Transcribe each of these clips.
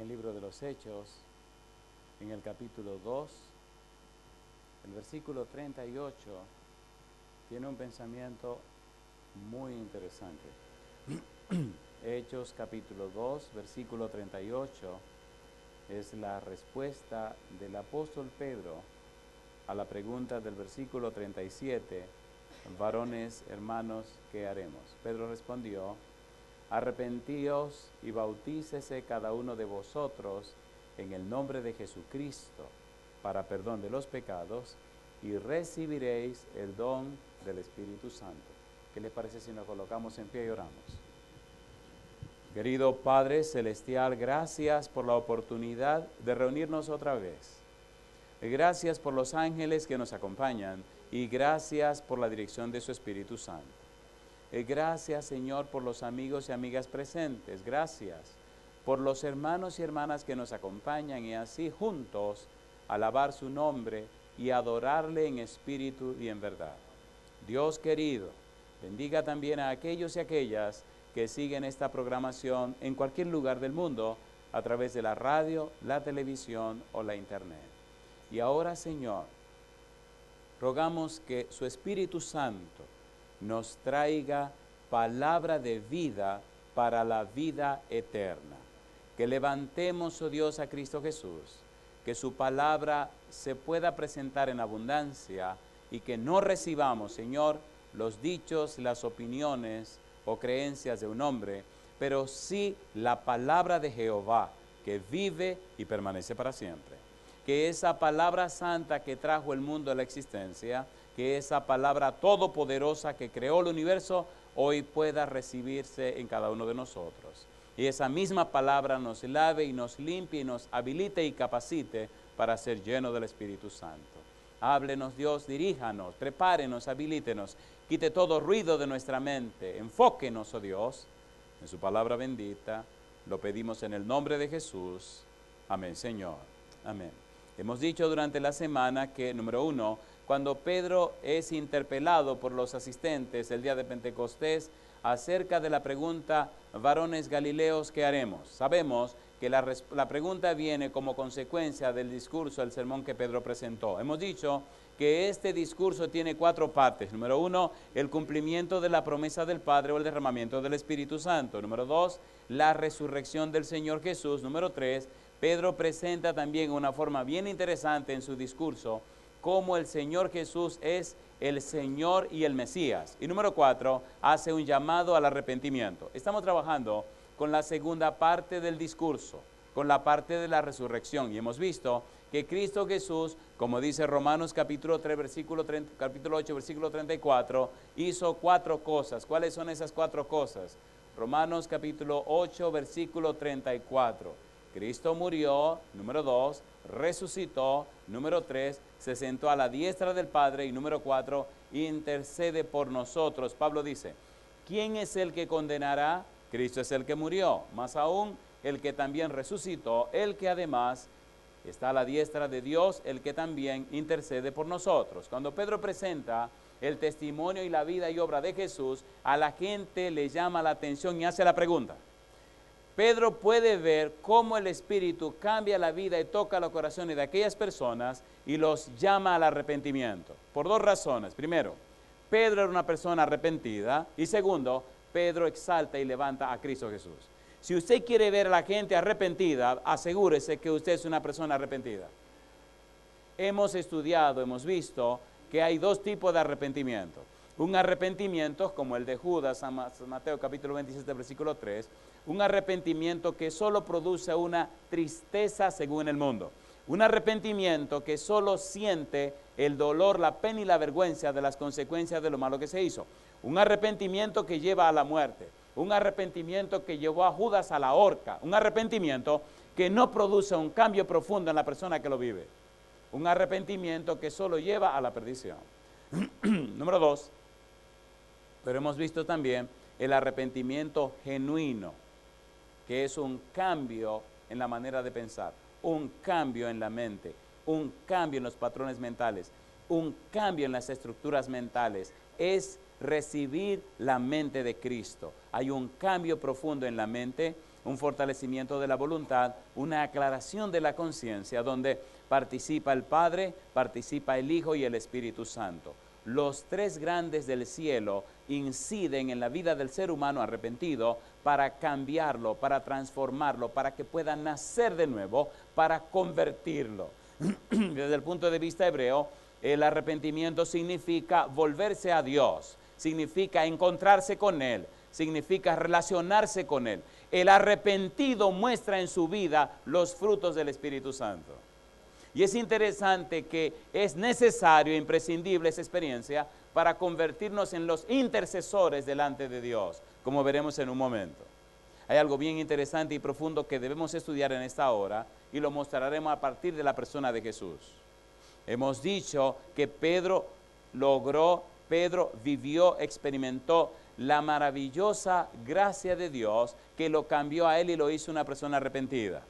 el libro de los Hechos, en el capítulo 2, el versículo 38, tiene un pensamiento muy interesante. Hechos capítulo 2, versículo 38, es la respuesta del apóstol Pedro a la pregunta del versículo 37, varones, hermanos, ¿qué haremos? Pedro respondió: arrepentíos y bautícese cada uno de vosotros en el nombre de Jesucristo para perdón de los pecados y recibiréis el don del Espíritu Santo. ¿Qué les parece si nos colocamos en pie y oramos? Querido Padre Celestial, gracias por la oportunidad de reunirnos otra vez. Gracias por los ángeles que nos acompañan y gracias por la dirección de su Espíritu Santo. Gracias, Señor, por los amigos y amigas presentes. Gracias por los hermanos y hermanas que nos acompañan y así juntos alabar su nombre y adorarle en espíritu y en verdad. Dios querido, bendiga también a aquellos y aquellas que siguen esta programación en cualquier lugar del mundo a través de la radio, la televisión o la internet. Y ahora, Señor, rogamos que su Espíritu Santo nos traiga palabra de vida para la vida eterna. Que levantemos, oh Dios, a Cristo Jesús, que su palabra se pueda presentar en abundancia y que no recibamos, Señor, los dichos, las opiniones o creencias de un hombre, pero sí la palabra de Jehová, que vive y permanece para siempre. Que esa palabra santa que trajo el mundo a la existencia, que esa palabra todopoderosa que creó el universo, hoy pueda recibirse en cada uno de nosotros. Y esa misma palabra nos lave y nos limpie y nos habilite y capacite para ser lleno del Espíritu Santo. Háblenos, Dios, diríjanos, prepárenos, habilítenos, quite todo ruido de nuestra mente, enfóquenos, oh Dios, en su palabra bendita. Lo pedimos en el nombre de Jesús. Amén, Señor. Amén. Hemos dicho durante la semana que, número 1, cuando Pedro es interpelado por los asistentes el día de Pentecostés acerca de la pregunta, varones galileos, ¿qué haremos? Sabemos que la pregunta viene como consecuencia del discurso, el sermón que Pedro presentó. Hemos dicho que este discurso tiene 4 partes. Número 1, el cumplimiento de la promesa del Padre o el derramamiento del Espíritu Santo. Número 2, la resurrección del Señor Jesús. Número 3, Pedro presenta también una forma bien interesante en su discurso cómo el Señor Jesús es el Señor y el Mesías. Y número 4, hace un llamado al arrepentimiento. Estamos trabajando con la segunda parte del discurso, con la parte de la resurrección. Y hemos visto que Cristo Jesús, como dice Romanos capítulo 3, capítulo 8, versículo 34, hizo 4 cosas. ¿Cuáles son esas 4 cosas? Romanos capítulo 8, versículo 34. Cristo murió, número 2, resucitó, número 3, se sentó a la diestra del Padre y número 4, intercede por nosotros. Pablo dice, ¿quién es el que condenará? Cristo es el que murió, más aún el que también resucitó, el que además está a la diestra de Dios, el que también intercede por nosotros. Cuando Pedro presenta el testimonio y la vida y obra de Jesús, a la gente le llama la atención y hace la pregunta. Pedro puede ver cómo el Espíritu cambia la vida y toca los corazones de aquellas personas y los llama al arrepentimiento. Por 2 razones. Primero, Pedro era una persona arrepentida. Y segundo, Pedro exalta y levanta a Cristo Jesús. Si usted quiere ver a la gente arrepentida, asegúrese que usted es una persona arrepentida. Hemos estudiado, hemos visto que hay 2 tipos de arrepentimiento. Un arrepentimiento como el de Judas, Mateo capítulo 27, versículo 3, un arrepentimiento que solo produce una tristeza según el mundo. Un arrepentimiento que solo siente el dolor, la pena y la vergüenza de las consecuencias de lo malo que se hizo. Un arrepentimiento que lleva a la muerte. Un arrepentimiento que llevó a Judas a la horca. Un arrepentimiento que no produce un cambio profundo en la persona que lo vive. Un arrepentimiento que solo lleva a la perdición. Número 2. Pero hemos visto también el arrepentimiento genuino, que es un cambio en la manera de pensar, un cambio en la mente, un cambio en los patrones mentales, un cambio en las estructuras mentales. Es recibir la mente de Cristo. Hay un cambio profundo en la mente, un fortalecimiento de la voluntad, una aclaración de la conciencia, donde participa el Padre, participa el Hijo y el Espíritu Santo. Los tres grandes del cielo inciden en la vida del ser humano arrepentido para cambiarlo, para transformarlo, para que pueda nacer de nuevo, para convertirlo. Desde el punto de vista hebreo, el arrepentimiento significa volverse a Dios, significa encontrarse con Él, significa relacionarse con Él. El arrepentido muestra en su vida los frutos del Espíritu Santo. Y es interesante que es necesario, imprescindible esa experiencia para convertirnos en los intercesores delante de Dios, como veremos en un momento. Hay algo bien interesante y profundo que debemos estudiar en esta hora y lo mostraremos a partir de la persona de Jesús. Hemos dicho que Pedro vivió, experimentó la maravillosa gracia de Dios que lo cambió a él y lo hizo una persona arrepentida.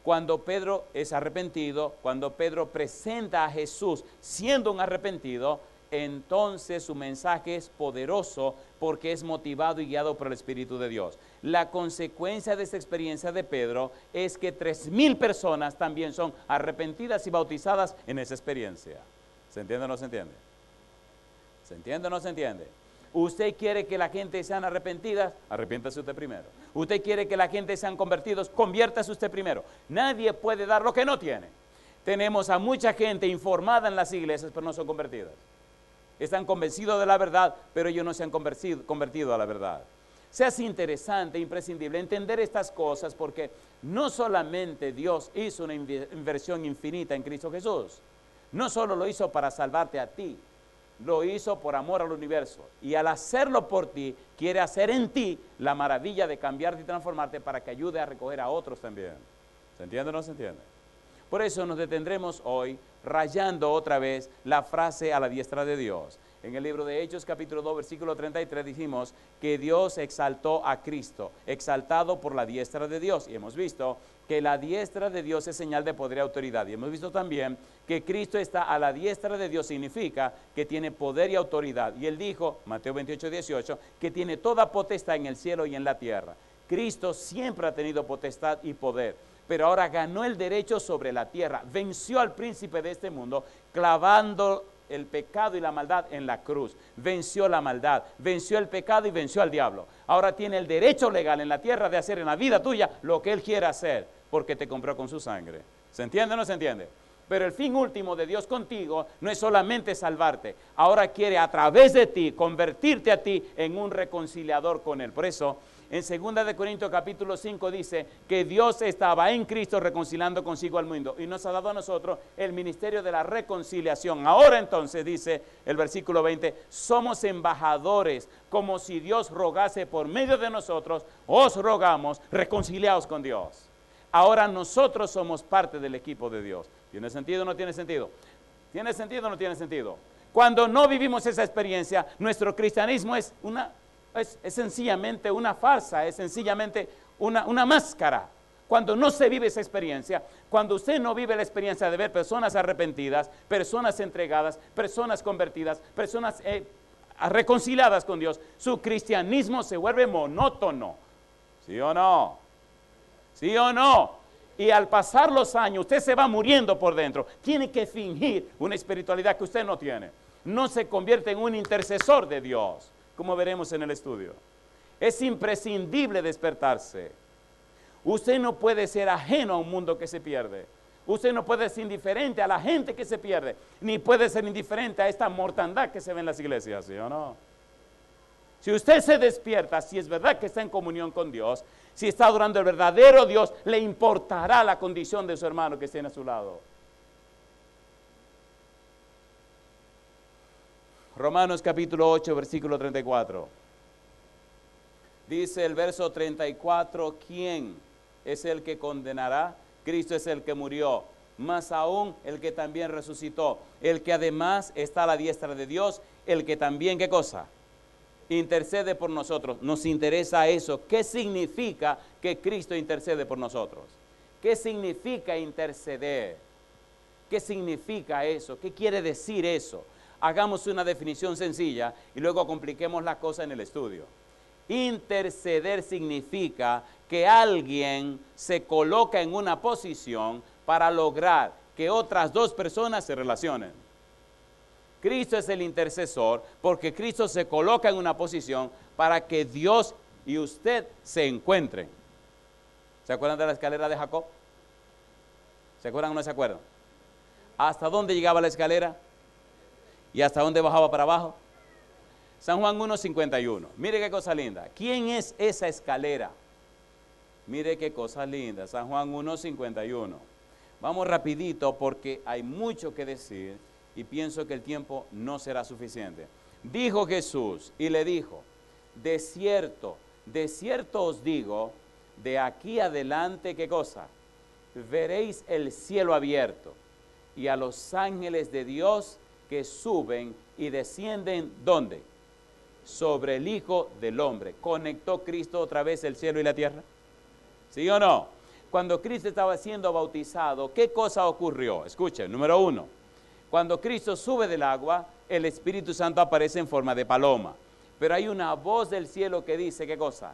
Cuando Pedro es arrepentido, cuando Pedro presenta a Jesús siendo un arrepentido, entonces su mensaje es poderoso porque es motivado y guiado por el Espíritu de Dios. La consecuencia de esta experiencia de Pedro es que 3,000 personas también son arrepentidas y bautizadas en esa experiencia. ¿Se entiende o no se entiende? ¿Se entiende o no se entiende? Usted quiere que la gente sean arrepentidas, arrepiéntase usted primero. Usted quiere que la gente sean convertidos, conviértase usted primero. Nadie puede dar lo que no tiene. Tenemos a mucha gente informada en las iglesias, pero no son convertidas. Están convencidos de la verdad, pero ellos no se han convertido a la verdad. Se hace interesante, imprescindible entender estas cosas porque no solamente Dios hizo una inversión infinita en Cristo Jesús, no solo lo hizo para salvarte a ti, lo hizo por amor al universo. Y al hacerlo por ti, quiere hacer en ti la maravilla de cambiarte y transformarte para que ayude a recoger a otros también. ¿Se entiende o no se entiende? Por eso nos detendremos hoy rayando otra vez la frase a la diestra de Dios. En el libro de Hechos, capítulo 2, versículo 33, dijimos que Dios exaltó a Cristo, exaltado por la diestra de Dios. Y hemos visto que la diestra de Dios es señal de poder y autoridad. Y hemos visto también que Cristo está a la diestra de Dios, significa que tiene poder y autoridad. Y Él dijo, Mateo 28, 18, que tiene toda potestad en el cielo y en la tierra. Cristo siempre ha tenido potestad y poder, pero ahora ganó el derecho sobre la tierra, venció al príncipe de este mundo, clavando el pecado y la maldad en la cruz. Venció la maldad, venció el pecado y venció al diablo. Ahora tiene el derecho legal en la tierra de hacer en la vida tuya lo que Él quiera hacer, porque te compró con su sangre. ¿Se entiende o no se entiende? Pero el fin último de Dios contigo no es solamente salvarte. Ahora quiere a través de ti convertirte a ti en un reconciliador con Él. Por eso, en 2 Corintios capítulo 5 dice que Dios estaba en Cristo reconciliando consigo al mundo y nos ha dado a nosotros el ministerio de la reconciliación. Ahora entonces, dice el versículo 20, somos embajadores, como si Dios rogase por medio de nosotros, os rogamos, reconciliaos con Dios. Ahora nosotros somos parte del equipo de Dios. ¿Tiene sentido o no tiene sentido? ¿Tiene sentido o no tiene sentido? Cuando no vivimos esa experiencia, nuestro cristianismo es sencillamente una farsa, es sencillamente una máscara. Cuando no se vive esa experiencia, cuando usted no vive la experiencia de ver personas arrepentidas, personas entregadas, personas convertidas, personas reconciliadas con Dios, su cristianismo se vuelve monótono. ¿Sí o no? ¿Sí o no? Y al pasar los años, usted se va muriendo por dentro. Tiene que fingir una espiritualidad que usted no tiene. No se convierte en un intercesor de Dios, como veremos en el estudio. Es imprescindible despertarse. Usted no puede ser ajeno a un mundo que se pierde. Usted no puede ser indiferente a la gente que se pierde, ni puede ser indiferente a esta mortandad que se ve en las iglesias, ¿sí o no? Si usted se despierta, si es verdad que está en comunión con Dios, si está adorando al verdadero Dios, le importará la condición de su hermano que esté a su lado. Romanos capítulo 8, versículo 34. Dice el verso 34, ¿quién es el que condenará? Cristo es el que murió, más aún el que también resucitó, el que además está a la diestra de Dios, el que también, ¿qué cosa? Intercede por nosotros. Nos interesa eso. ¿Qué significa que Cristo intercede por nosotros? ¿Qué significa interceder? ¿Qué significa eso? ¿Qué quiere decir eso? Hagamos una definición sencilla y luego compliquemos la cosa en el estudio. Interceder significa que alguien se coloca en una posición para lograr que otras dos personas se relacionen. Cristo es el intercesor porque Cristo se coloca en una posición para que Dios y usted se encuentren. ¿Se acuerdan de la escalera de Jacob? ¿Se acuerdan o no se acuerdan? ¿Hasta dónde llegaba la escalera? ¿Y hasta dónde bajaba para abajo? San Juan 1:51. Mire qué cosa linda. ¿Quién es esa escalera? Mire qué cosa linda. San Juan 1:51. Vamos rapidito porque hay mucho que decir y pienso que el tiempo no será suficiente. Dijo Jesús y le dijo, de cierto os digo, de aquí adelante, ¿qué cosa? Veréis el cielo abierto y a los ángeles de Dios que suben y descienden, ¿dónde? Sobre el Hijo del Hombre. ¿Conectó Cristo otra vez el cielo y la tierra? ¿Sí o no? Cuando Cristo estaba siendo bautizado, ¿qué cosa ocurrió? Escuchen, número 1. Cuando Cristo sube del agua, el Espíritu Santo aparece en forma de paloma. Pero hay una voz del cielo que dice, ¿qué cosa?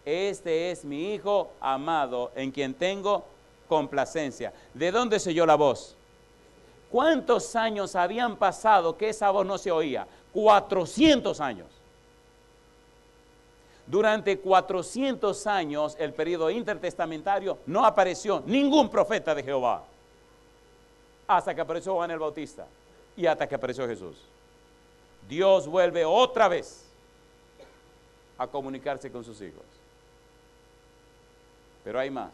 Este es mi Hijo amado, en quien tengo complacencia. ¿De dónde se oyó la voz? ¿Cuántos años habían pasado que esa voz no se oía? 400 años. Durante 400 años, el periodo intertestamentario, no apareció ningún profeta de Jehová. Hasta que apareció Juan el Bautista y hasta que apareció Jesús. Dios vuelve otra vez a comunicarse con sus hijos. Pero hay más.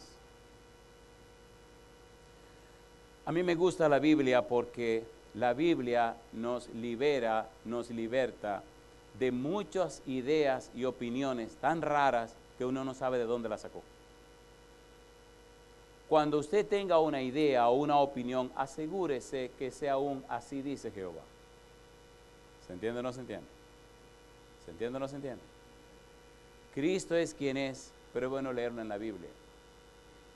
A mí me gusta la Biblia porque la Biblia nos libera, nos liberta de muchas ideas y opiniones tan raras que uno no sabe de dónde las sacó. Cuando usted tenga una idea o una opinión, asegúrese que sea un así dice Jehová. ¿Se entiende o no se entiende? ¿Se entiende o no se entiende? Cristo es quien es, pero es bueno leerlo en la Biblia.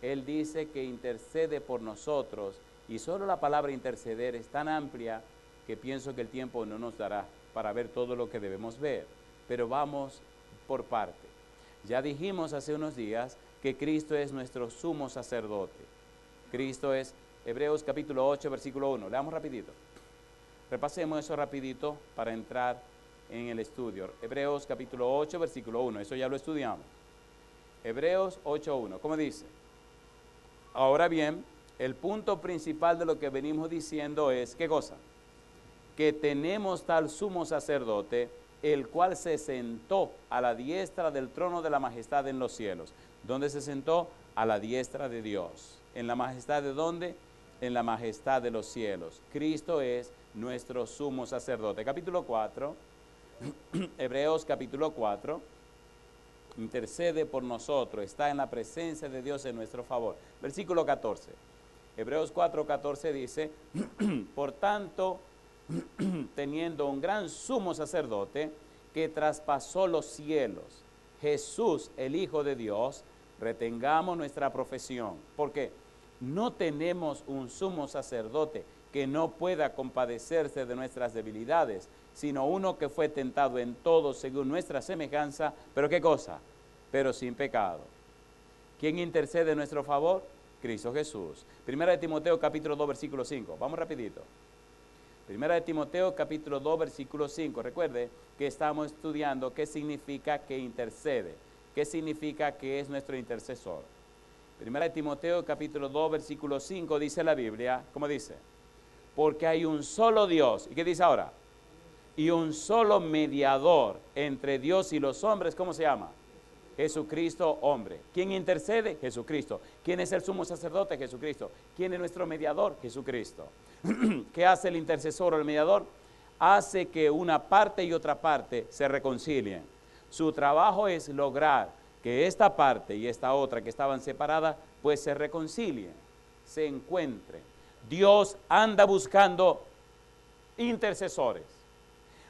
Él dice que intercede por nosotros y solo la palabra interceder es tan amplia que pienso que el tiempo no nos dará para ver todo lo que debemos ver. Pero vamos por parte. Ya dijimos hace unos días que Cristo es nuestro sumo sacerdote. Cristo es Hebreos capítulo 8, versículo 1. Leamos rapidito. Repasemos eso rapidito para entrar en el estudio. Hebreos capítulo 8, versículo 1. Eso ya lo estudiamos. Hebreos 8, 1. ¿Cómo dice? Ahora bien, el punto principal de lo que venimos diciendo es, ¿qué cosa? Que tenemos tal sumo sacerdote, el cual se sentó a la diestra del trono de la majestad en los cielos. ¿Dónde se sentó? A la diestra de Dios. ¿En la majestad de dónde? En la majestad de los cielos. Cristo es nuestro sumo sacerdote. Capítulo 4, Hebreos capítulo 4, intercede por nosotros, está en la presencia de Dios en nuestro favor. Versículo 14, Hebreos 4, 14 dice, por tanto, teniendo un gran sumo sacerdote que traspasó los cielos, Jesús, el Hijo de Dios, retengamos nuestra profesión. Porque no tenemos un sumo sacerdote que no pueda compadecerse de nuestras debilidades, sino uno que fue tentado en todo según nuestra semejanza, pero ¿qué cosa? Pero sin pecado. ¿Quién intercede en nuestro favor? Cristo Jesús. Primera de Timoteo capítulo 2 versículo 5. Vamos rapidito. Primera de Timoteo capítulo 2 versículo 5. Recuerde que estamos estudiando qué significa que intercede. ¿Qué significa que es nuestro intercesor? Primera de Timoteo capítulo 2 versículo 5 dice la Biblia, ¿cómo dice? Porque hay un solo Dios. ¿Y qué dice ahora? Y un solo mediador entre Dios y los hombres. ¿Cómo se llama? Jesucristo, hombre. ¿Quién intercede? Jesucristo. ¿Quién es el sumo sacerdote? Jesucristo. ¿Quién es nuestro mediador? Jesucristo. ¿Qué hace el intercesor o el mediador? Hace que una parte y otra parte se reconcilien. Su trabajo es lograr que esta parte y esta otra que estaban separadas, pues se reconcilien, se encuentren. Dios anda buscando intercesores.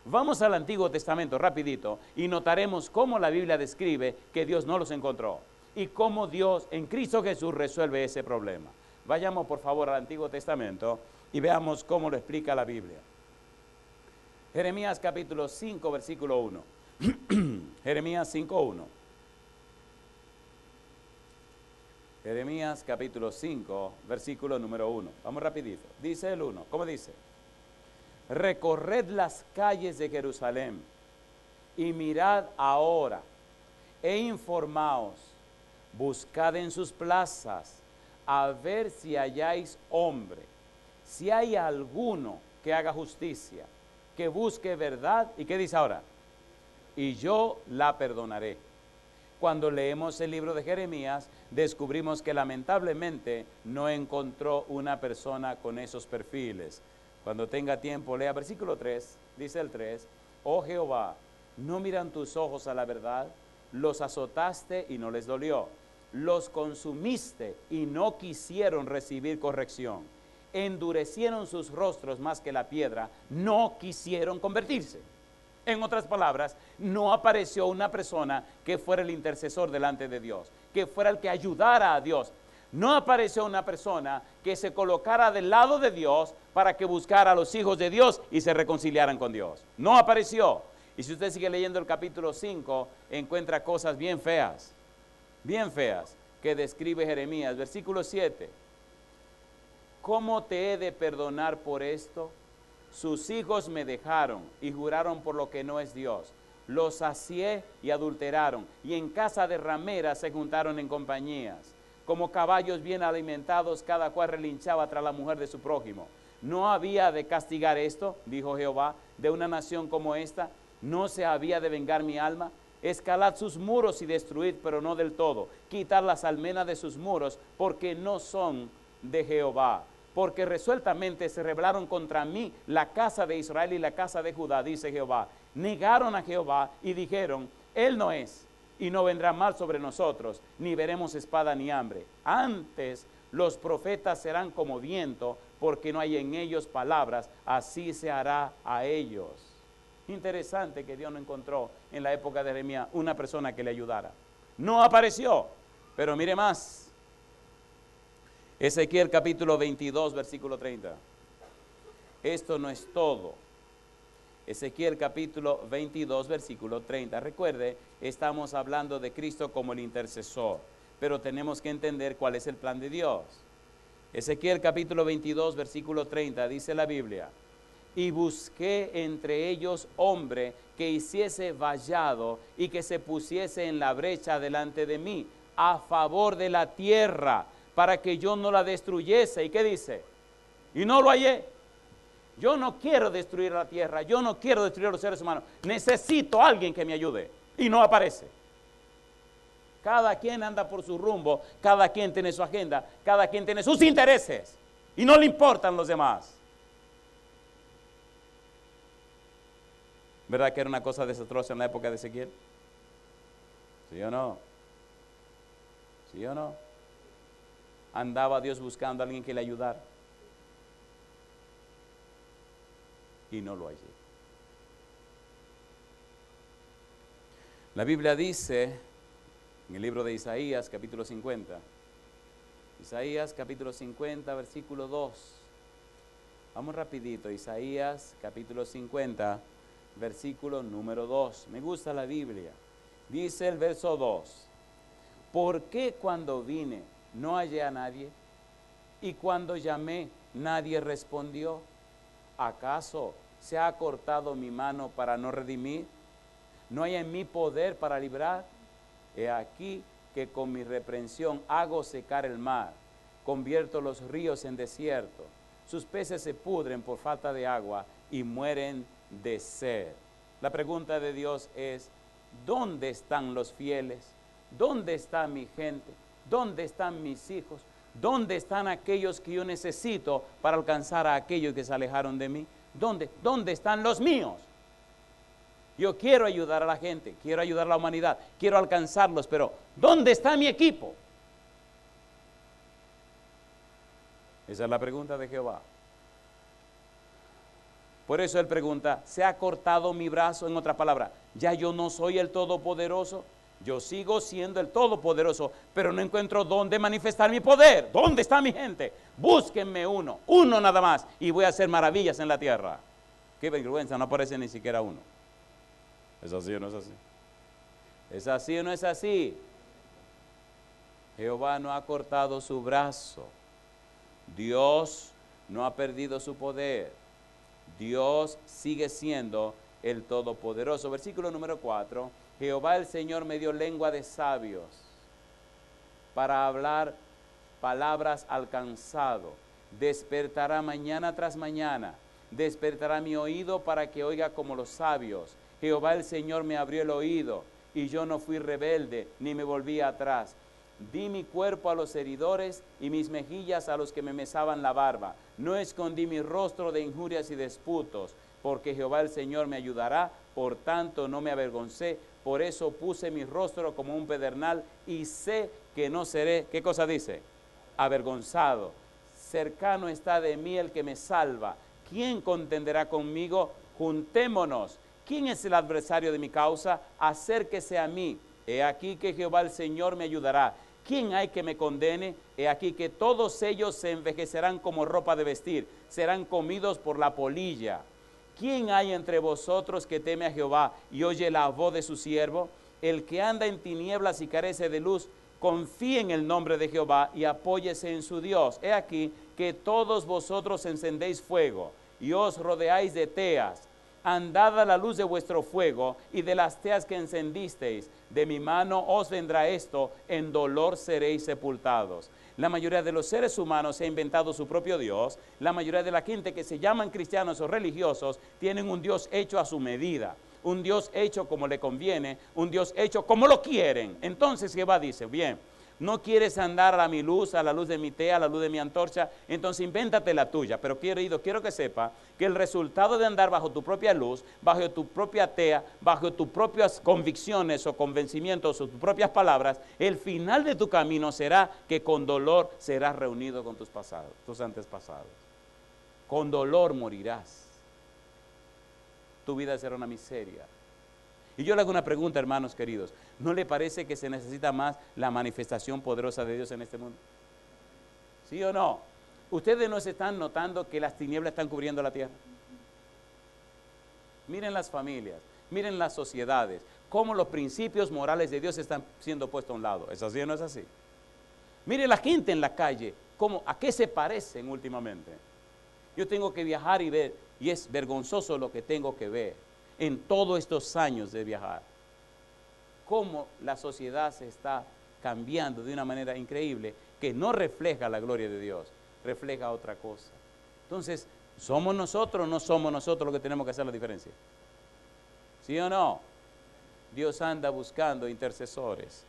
Vamos al Antiguo Testamento rapidito y notaremos cómo la Biblia describe que Dios no los encontró y cómo Dios en Cristo Jesús resuelve ese problema. Vayamos por favor al Antiguo Testamento y veamos cómo lo explica la Biblia. Jeremías capítulo 5 versículo 1. Jeremías 5:1. Jeremías capítulo 5, versículo número 1. Vamos rapidito. Dice el 1. ¿Cómo dice? Recorred las calles de Jerusalén y mirad ahora e informaos. Buscad en sus plazas a ver si halláis hombre, si hay alguno que haga justicia, que busque verdad. ¿Y qué dice ahora? Y yo la perdonaré. Cuando leemos el libro de Jeremías, descubrimos que lamentablemente no encontró una persona con esos perfiles. Cuando tenga tiempo, lea versículo 3, dice el 3, oh Jehová, ¿no miran tus ojos a la verdad? Los azotaste y no les dolió. Los consumiste y no quisieron recibir corrección. Endurecieron sus rostros más que la piedra, no quisieron convertirse. En otras palabras, no apareció una persona que fuera el intercesor delante de Dios, que fuera el que ayudara a Dios. No apareció una persona que se colocara del lado de Dios para que buscara a los hijos de Dios y se reconciliaran con Dios. No apareció. Y si usted sigue leyendo el capítulo 5, encuentra cosas bien feas, que describe Jeremías. Versículo 7. ¿Cómo te he de perdonar por esto? Sus hijos me dejaron y juraron por lo que no es Dios. Los sacié y adulteraron, y en casa de rameras se juntaron en compañías. Como caballos bien alimentados, cada cual relinchaba tras la mujer de su prójimo. ¿No había de castigar esto, dijo Jehová, de una nación como esta? ¿No se había de vengar mi alma? Escalad sus muros y destruid, pero no del todo. Quitad las almenas de sus muros, porque no son de Jehová. Porque resueltamente se rebelaron contra mí la casa de Israel y la casa de Judá, dice Jehová. Negaron a Jehová y dijeron, Él no es, y no vendrá mal sobre nosotros, ni veremos espada ni hambre. Antes los profetas serán como viento, porque no hay en ellos palabras, así se hará a ellos. Interesante que Dios no encontró en la época de Jeremías una persona que le ayudara. No apareció, pero mire más. Ezequiel capítulo 22, versículo 30. Esto no es todo. Ezequiel capítulo 22, versículo 30. Recuerde, estamos hablando de Cristo como el intercesor, pero tenemos que entender cuál es el plan de Dios. Ezequiel capítulo 22, versículo 30, dice la Biblia, y busqué entre ellos hombre que hiciese vallado y que se pusiese en la brecha delante de mí, a favor de la tierra, para que yo no la destruyese. ¿Y qué dice? Y no lo hallé. Yo no quiero destruir la tierra, yo no quiero destruir a los seres humanos. Necesito a alguien que me ayude. Y no aparece. Cada quien anda por su rumbo, cada quien tiene su agenda, cada quien tiene sus intereses. Y no le importan los demás. ¿Verdad que era una cosa desastrosa en la época de Ezequiel? ¿Sí o no? ¿Sí o no? Andaba Dios buscando a alguien que le ayudara. Y no lo hallé. La Biblia dice, en el libro de Isaías, capítulo 50, Isaías, capítulo 50, versículo 2. Vamos rapidito, Isaías, capítulo 50, versículo número 2. Me gusta la Biblia. Dice el verso 2. ¿Por qué cuando vine no hallé a nadie? Y cuando llamé, nadie respondió. ¿Acaso se ha cortado mi mano para no redimir? ¿No hay en mí poder para librar? He aquí que con mi reprensión hago secar el mar, convierto los ríos en desierto, sus peces se pudren por falta de agua y mueren de sed. La pregunta de Dios es, ¿dónde están los fieles? ¿Dónde está mi gente? ¿Dónde están mis hijos? ¿Dónde están aquellos que yo necesito para alcanzar a aquellos que se alejaron de mí? ¿Dónde están los míos? Yo quiero ayudar a la gente, quiero ayudar a la humanidad, quiero alcanzarlos, pero ¿dónde está mi equipo? Esa es la pregunta de Jehová. Por eso él pregunta, ¿se ha cortado mi brazo? En otra palabra, ¿ya yo no soy el Todopoderoso? Yo sigo siendo el Todopoderoso, pero no encuentro dónde manifestar mi poder. ¿Dónde está mi gente? Búsquenme uno nada más, y voy a hacer maravillas en la tierra. Qué vergüenza, no aparece ni siquiera uno. ¿Es así o no es así? ¿Es así o no es así? Jehová no ha cortado su brazo. Dios no ha perdido su poder. Dios sigue siendo el Todopoderoso. Versículo número 4. Jehová el Señor me dio lengua de sabios para hablar palabras al cansado. Despertará mañana tras mañana. Despertará mi oído para que oiga como los sabios. Jehová el Señor me abrió el oído y yo no fui rebelde ni me volví atrás. Di mi cuerpo a los heridores y mis mejillas a los que me mesaban la barba. No escondí mi rostro de injurias y disputos, porque Jehová el Señor me ayudará, por tanto no me avergoncé. Por eso puse mi rostro como un pedernal y sé que no seré, ¿qué cosa dice? Avergonzado. Cercano está de mí el que me salva. ¿Quién contenderá conmigo? Juntémonos. ¿Quién es el adversario de mi causa? Acérquese a mí. He aquí que Jehová el Señor me ayudará. ¿Quién hay que me condene? He aquí que todos ellos se envejecerán como ropa de vestir, serán comidos por la polilla. ¿Quién hay entre vosotros que teme a Jehová y oye la voz de su siervo? El que anda en tinieblas y carece de luz, confíe en el nombre de Jehová y apóyese en su Dios. He aquí que todos vosotros encendéis fuego y os rodeáis de teas. Andad a la luz de vuestro fuego y de las teas que encendisteis. De mi mano os vendrá esto, en dolor seréis sepultados. La mayoría de los seres humanos se ha inventado su propio Dios. La mayoría de la gente que se llaman cristianos o religiosos tienen un Dios hecho a su medida. Un Dios hecho como le conviene, un Dios hecho como lo quieren. Entonces Jehová dice, bien, no quieres andar a mi luz, a la luz de mi tea, a la luz de mi antorcha, entonces invéntate la tuya. Pero quiero que sepa que el resultado de andar bajo tu propia luz, bajo tu propia tea, bajo tus propias convicciones o convencimientos o tus propias palabras, el final de tu camino será que con dolor serás reunido con tus antepasados. Con dolor morirás. Tu vida será una miseria. Y yo le hago una pregunta, hermanos queridos. ¿No le parece que se necesita más la manifestación poderosa de Dios en este mundo? ¿Sí o no? ¿Ustedes no se están notando que las tinieblas están cubriendo la tierra? Miren las familias, miren las sociedades, cómo los principios morales de Dios están siendo puestos a un lado. ¿Es así o no es así? Miren la gente en la calle, ¿a qué se parecen últimamente? Yo tengo que viajar y ver, y es vergonzoso lo que tengo que ver en todos estos años de viajar. Cómo la sociedad se está cambiando de una manera increíble que no refleja la gloria de Dios, refleja otra cosa. Entonces, ¿somos nosotros o no somos nosotros los que tenemos que hacer la diferencia? ¿Sí o no? Dios anda buscando intercesores.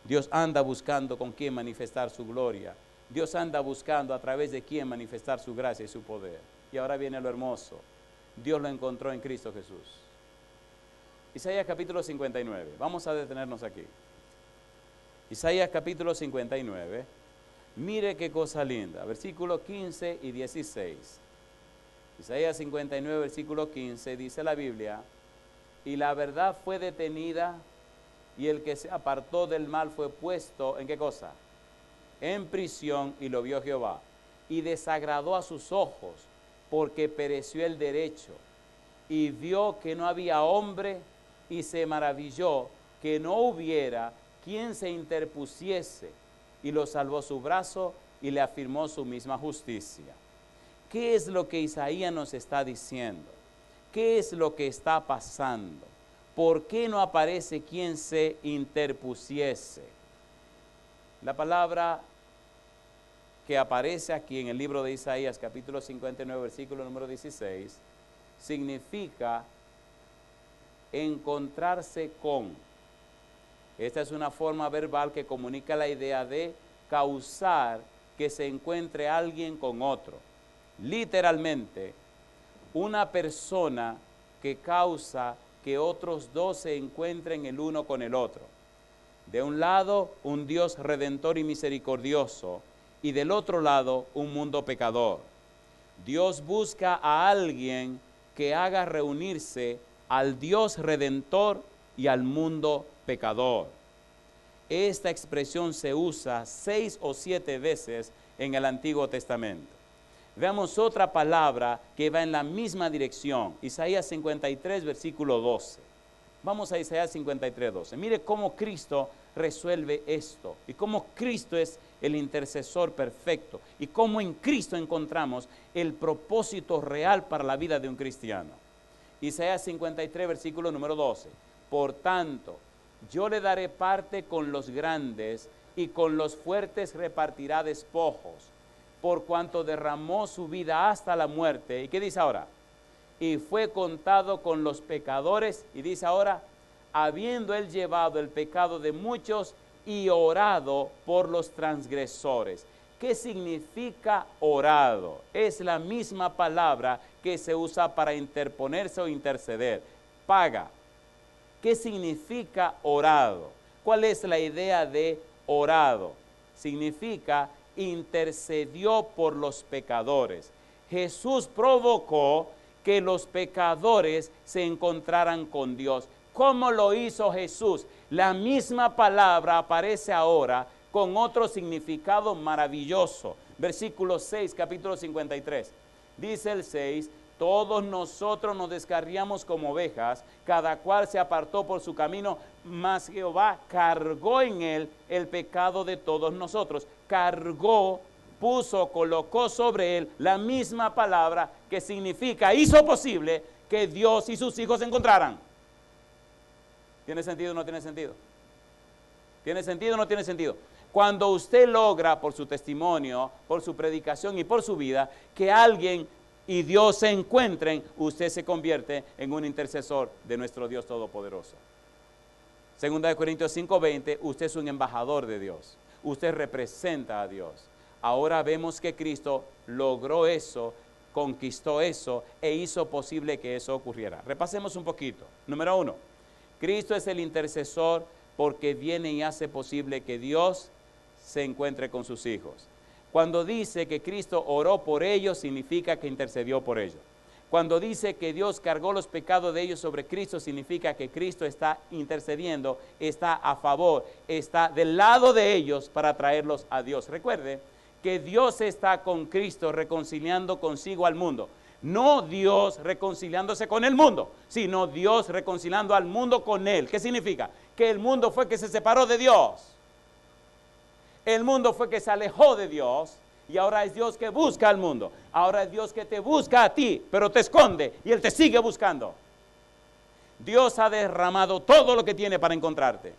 Dios anda buscando con quién manifestar su gloria. Dios anda buscando a través de quién manifestar su gracia y su poder. Y ahora viene lo hermoso. Dios lo encontró en Cristo Jesús. Isaías capítulo 59. Vamos a detenernos aquí. Isaías capítulo 59. Mire qué cosa linda. Versículos 15 y 16. Isaías 59, versículo 15, dice la Biblia, y la verdad fue detenida, y el que se apartó del mal fue puesto, ¿en qué cosa? En prisión, y lo vio Jehová, y desagradó a sus ojos, porque pereció el derecho, y vio que no había hombre, y se maravilló que no hubiera quien se interpusiese, y lo salvó su brazo, y le afirmó su misma justicia. ¿Qué es lo que Isaías nos está diciendo? ¿Qué es lo que está pasando? ¿Por qué no aparece quien se interpusiese? La palabra que aparece aquí en el libro de Isaías, capítulo 59, versículo número 16, significa encontrarse con. Esta es una forma verbal que comunica la idea de causar que se encuentre alguien con otro. Literalmente, una persona que causa que otros dos se encuentren el uno con el otro. De un lado, un Dios redentor y misericordioso, y del otro lado, un mundo pecador. Dios busca a alguien que haga reunirse al Dios redentor y al mundo pecador. Esta expresión se usa 6 o 7 veces en el Antiguo Testamento. Veamos otra palabra que va en la misma dirección. Isaías 53, versículo 12. Vamos a Isaías 53:12. Mire cómo Cristo resuelve esto y cómo Cristo es el intercesor perfecto y cómo en Cristo encontramos el propósito real para la vida de un cristiano. Isaías 53, versículo número 12. Por tanto, yo le daré parte con los grandes y con los fuertes repartirá despojos, por cuanto derramó su vida hasta la muerte. ¿Y qué dice ahora? Y fue contado con los pecadores, y dice ahora, habiendo él llevado el pecado de muchos y orado por los transgresores. ¿Qué significa orado? Es la misma palabra que se usa para interponerse o interceder. Paga. ¿Qué significa orado? ¿Cuál es la idea de orado? Significa intercedió por los pecadores. Jesús provocó que los pecadores se encontraran con Dios. ¿Cómo lo hizo Jesús? La misma palabra aparece ahora con otro significado maravilloso. Versículo 6, capítulo 53. Dice el 6, todos nosotros nos descarriamos como ovejas, cada cual se apartó por su camino, mas Jehová cargó en él el pecado de todos nosotros. Cargó, puso, colocó sobre él la misma palabra que significa, hizo posible que Dios y sus hijos se encontraran. ¿Tiene sentido o no tiene sentido? ¿Tiene sentido o no tiene sentido? Cuando usted logra por su testimonio, por su predicación y por su vida, que alguien y Dios se encuentren, usted se convierte en un intercesor de nuestro Dios Todopoderoso. Segunda de Corintios 5:20, usted es un embajador de Dios. Usted representa a Dios. Ahora vemos que Cristo logró eso, conquistó eso e hizo posible que eso ocurriera. Repasemos un poquito. Número 1, Cristo es el intercesor porque viene y hace posible que Dios se encuentre con sus hijos. Cuando dice que Cristo oró por ellos, significa que intercedió por ellos. Cuando dice que Dios cargó los pecados de ellos sobre Cristo, significa que Cristo está intercediendo, está a favor, está del lado de ellos para traerlos a Dios. Recuerde que Dios está con Cristo reconciliando consigo al mundo. No Dios reconciliándose con el mundo, sino Dios reconciliando al mundo con Él. ¿Qué significa? Que el mundo fue que se separó de Dios. El mundo fue que se alejó de Dios y ahora es Dios que busca al mundo. Ahora es Dios que te busca a ti, pero te esconde y Él te sigue buscando. Dios ha derramado todo lo que tiene para encontrarte.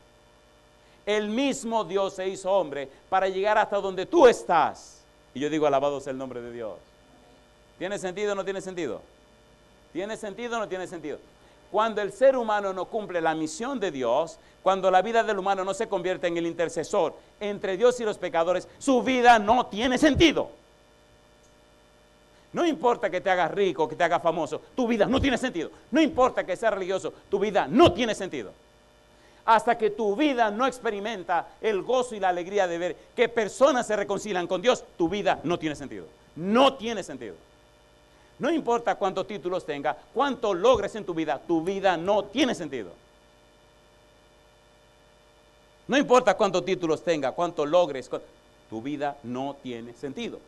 El mismo Dios se hizo hombre para llegar hasta donde tú estás. Y yo digo, alabado sea el nombre de Dios. ¿Tiene sentido o no tiene sentido? ¿Tiene sentido o no tiene sentido? Cuando el ser humano no cumple la misión de Dios, cuando la vida del humano no se convierte en el intercesor entre Dios y los pecadores, su vida no tiene sentido. No importa que te hagas rico, que te hagas famoso, tu vida no tiene sentido. No importa que seas religioso, tu vida no tiene sentido. Hasta que tu vida no experimenta el gozo y la alegría de ver que personas se reconcilian con Dios, tu vida no tiene sentido. No tiene sentido. No importa cuántos títulos tengas, cuánto logres en tu vida no tiene sentido. No importa cuántos títulos tengas, cuánto logres, tu vida no tiene sentido.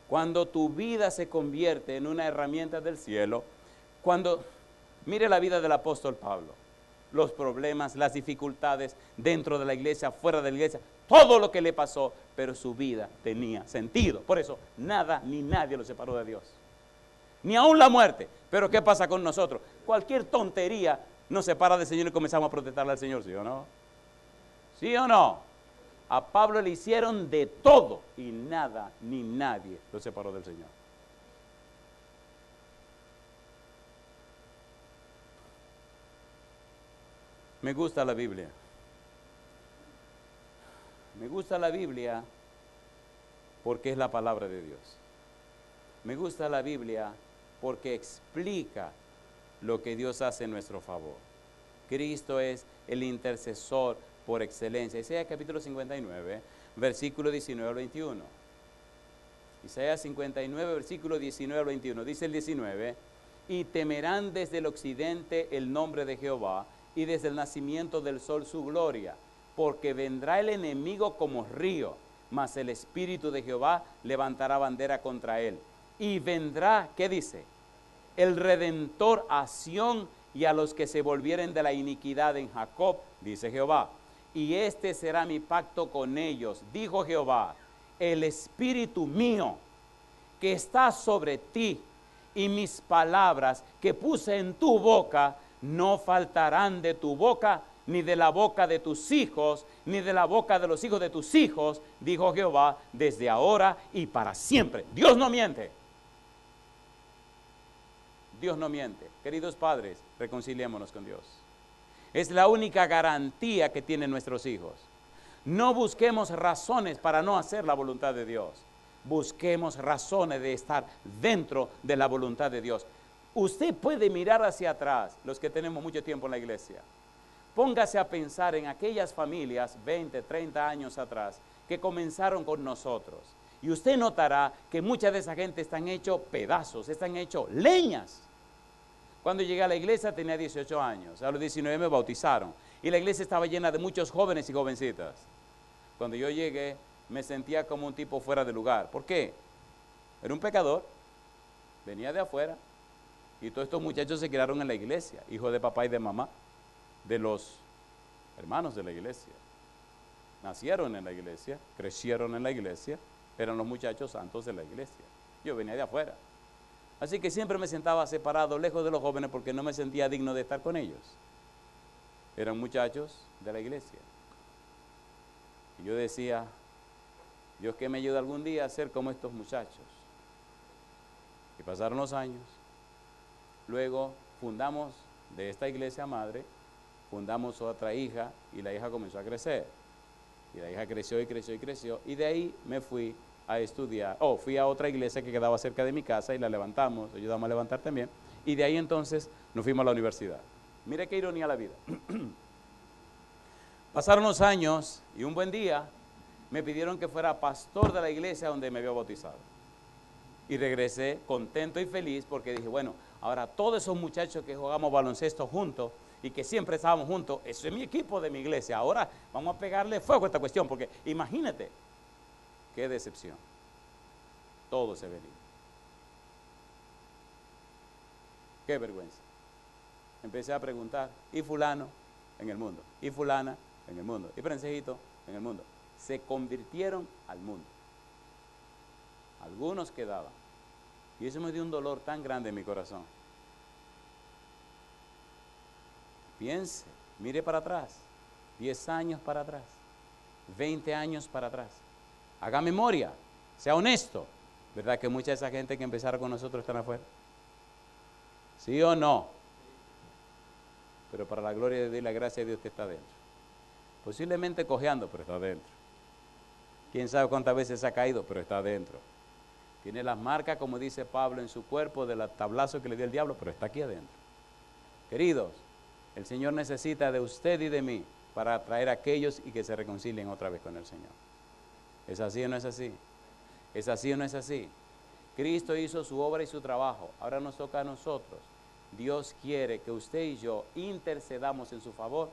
Cuando tu vida se convierte en una herramienta del cielo, mire la vida del apóstol Pablo, los problemas, las dificultades dentro de la iglesia, fuera de la iglesia, todo lo que le pasó, pero su vida tenía sentido. Por eso, nada ni nadie lo separó de Dios. Ni aún la muerte. Pero ¿qué pasa con nosotros? Cualquier tontería nos separa del Señor y comenzamos a protestarle al Señor, ¿sí o no? ¿Sí o no? A Pablo le hicieron de todo y nada ni nadie lo separó del Señor. Me gusta la Biblia. Me gusta la Biblia porque es la palabra de Dios. Me gusta la Biblia porque explica lo que Dios hace en nuestro favor. Cristo es el intercesor por excelencia. Isaías capítulo 59, versículo 19 al 21. Isaías 59, versículo 19 al 21. Dice el 19, y temerán desde el occidente el nombre de Jehová, y desde el nacimiento del sol su gloria, porque vendrá el enemigo como río, mas el Espíritu de Jehová levantará bandera contra él. Y vendrá, ¿qué dice? el Redentor a Sión y a los que se volvieren de la iniquidad en Jacob, dice Jehová. Y este será mi pacto con ellos, dijo Jehová, el espíritu mío que está sobre ti y mis palabras que puse en tu boca no faltarán de tu boca, ni de la boca de tus hijos, ni de la boca de los hijos de tus hijos, dijo Jehová, desde ahora y para siempre. Dios no miente. Dios no miente. Queridos padres, reconciliémonos con Dios. Es la única garantía que tienen nuestros hijos. No busquemos razones para no hacer la voluntad de Dios. Busquemos razones de estar dentro de la voluntad de Dios. Usted puede mirar hacia atrás, los que tenemos mucho tiempo en la iglesia. Póngase a pensar en aquellas familias 20, 30 años atrás que comenzaron con nosotros. Y usted notará que mucha de esa gente están hechos pedazos, están hechos leñas. Cuando llegué a la iglesia tenía 18 años, a los 19 me bautizaron. Y la iglesia estaba llena de muchos jóvenes y jovencitas. Cuando yo llegué me sentía como un tipo fuera de lugar. ¿Por qué? Era un pecador, venía de afuera. Y todos estos muchachos se criaron en la iglesia, hijos de papá y de mamá, de los hermanos de la iglesia. Nacieron en la iglesia, crecieron en la iglesia, eran los muchachos santos de la iglesia. Yo venía de afuera. Así que siempre me sentaba separado, lejos de los jóvenes, porque no me sentía digno de estar con ellos. Eran muchachos de la iglesia. Y yo decía, Dios que me ayude algún día a ser como estos muchachos. Y pasaron los años. Luego fundamos de esta iglesia madre, fundamos otra hija y la hija comenzó a crecer. Y la hija creció y creció y creció. Y de ahí me fui a estudiar. Fui a otra iglesia que quedaba cerca de mi casa y la levantamos, ayudamos a levantar también. Y de ahí entonces nos fuimos a la universidad. Mire qué ironía la vida. Pasaron los años y un buen día me pidieron que fuera pastor de la iglesia donde me había bautizado. Y regresé contento y feliz porque dije, bueno, ahora todos esos muchachos que jugamos baloncesto juntos y que siempre estábamos juntos, eso es mi equipo de mi iglesia. Ahora vamos a pegarle fuego a esta cuestión porque imagínate, qué decepción. Todo se venía. Qué vergüenza. Empecé a preguntar, ¿y fulano? En el mundo. ¿Y fulana? En el mundo. ¿Y Francesito? En el mundo. Se convirtieron al mundo. Algunos quedaban. Y eso me dio un dolor tan grande en mi corazón. Piense, mire para atrás. 10 años para atrás. 20 años para atrás. Haga memoria. Sea honesto. ¿Verdad que mucha de esa gente que empezaron con nosotros están afuera? ¿Sí o no? Pero para la gloria de Dios y la gracia de Dios usted está dentro. Posiblemente cojeando, pero está dentro. Quién sabe cuántas veces ha caído, pero está dentro. Tiene las marcas, como dice Pablo, en su cuerpo del tablazo que le dio el diablo, pero está aquí adentro. Queridos, el Señor necesita de usted y de mí para atraer a aquellos y que se reconcilien otra vez con el Señor. ¿Es así o no es así? ¿Es así o no es así? Cristo hizo su obra y su trabajo. Ahora nos toca a nosotros. Dios quiere que usted y yo intercedamos en su favor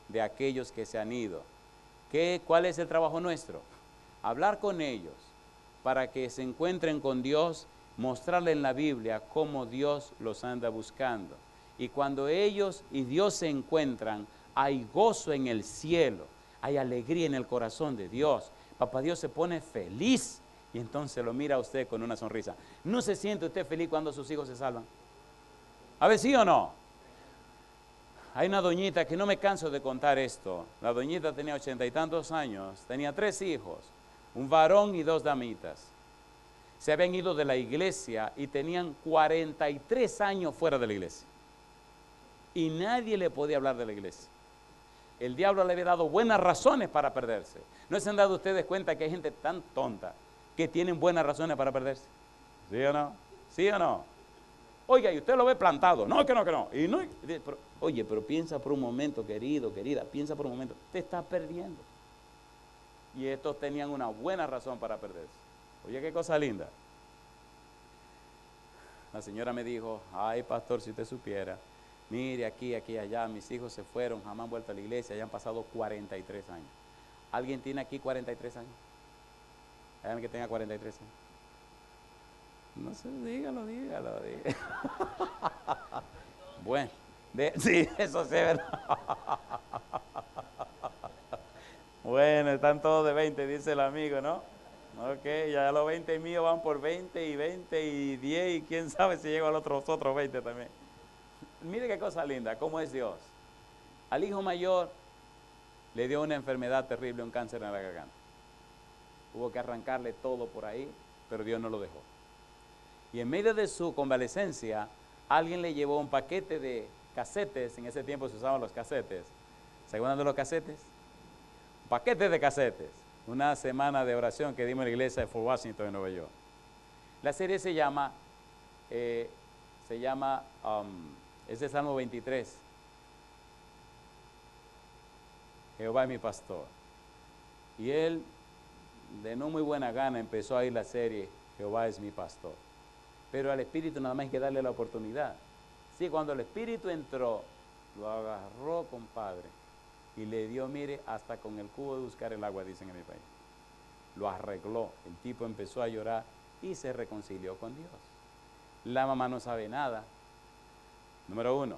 de aquellos que se han ido. ¿Cuál es el trabajo nuestro? Hablar con ellos para que se encuentren con Dios, mostrarle en la Biblia cómo Dios los anda buscando. Y cuando ellos y Dios se encuentran, hay gozo en el cielo, hay alegría en el corazón de Dios. Papá Dios se pone feliz y entonces lo mira a usted con una sonrisa. ¿No se siente usted feliz cuando sus hijos se salvan? A ver, ¿sí o no? Hay una doñita que no me canso de contar esto. La doñita tenía 80 y tantos años, tenía 3 hijos, un varón y 2 damitas. Se habían ido de la iglesia y tenían 43 años fuera de la iglesia. Y nadie le podía hablar de la iglesia. El diablo le había dado buenas razones para perderse. ¿No se han dado ustedes cuenta que hay gente tan tonta que tienen buenas razones para perderse? ¿Sí o no? ¿Sí o no? Oiga, y usted lo ve plantado. No, que no, que no. Y no pero, oye, pero piensa por un momento, querido, querida, piensa por un momento. Te está perdiendo. Y estos tenían una buena razón para perderse. Oye, qué cosa linda. La señora me dijo, ay, pastor, si usted supiera, mire, aquí, allá, mis hijos se fueron, jamás han vuelto a la iglesia, ya han pasado 43 años. ¿Alguien tiene aquí 43 años? ¿Hay alguien que tenga 43 años? No sé, dígalo. Bueno, sí, eso sí es verdad. Bueno, están todos de 20, dice el amigo, ¿no? Ok, ya los 20 míos van por 20 y 20 y 10 y quién sabe si llego a los otros 20 también. Mire qué cosa linda, cómo es Dios. Al hijo mayor le dio una enfermedad terrible, un cáncer en la garganta. Hubo que arrancarle todo por ahí, pero Dios no lo dejó. Y en medio de su convalecencia, alguien le llevó un paquete de casetes. En ese tiempo se usaban los casetes. ¿Se acuerdan de los casetes? Un paquete de casetes. Una semana de oración que dimos en la iglesia de Fort Washington, en Nueva York. La serie se llama, es el Salmo 23. Jehová es mi pastor. Y él, de no muy buena gana, empezó a ir la serie Jehová es mi pastor. Pero al Espíritu nada más hay que darle la oportunidad. Sí, cuando el Espíritu entró, lo agarró, compadre, y le dio, mire, hasta con el cubo de buscar el agua, dicen en mi país. Lo arregló, el tipo empezó a llorar y se reconcilió con Dios. La mamá no sabe nada. Número 1,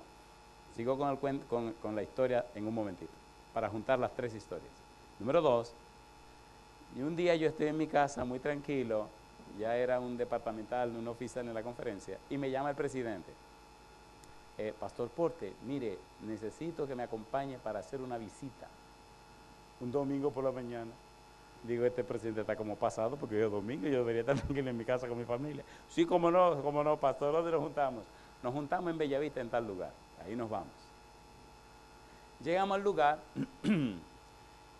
sigo con la historia en un momentito, para juntar las 3 historias. Número 2, y un día yo estoy en mi casa muy tranquilo, ya era un departamental, un oficial en la conferencia, y me llama el presidente. Pastor Porte, mire, necesito que me acompañe para hacer una visita. Un domingo por la mañana. Digo, este presidente está como pasado, porque yo domingo, yo debería estar tranquilo en mi casa con mi familia. Sí, cómo no, pastor, ¿dónde nos juntamos? Nos juntamos en Bellavista, en tal lugar. Ahí nos vamos. Llegamos al lugar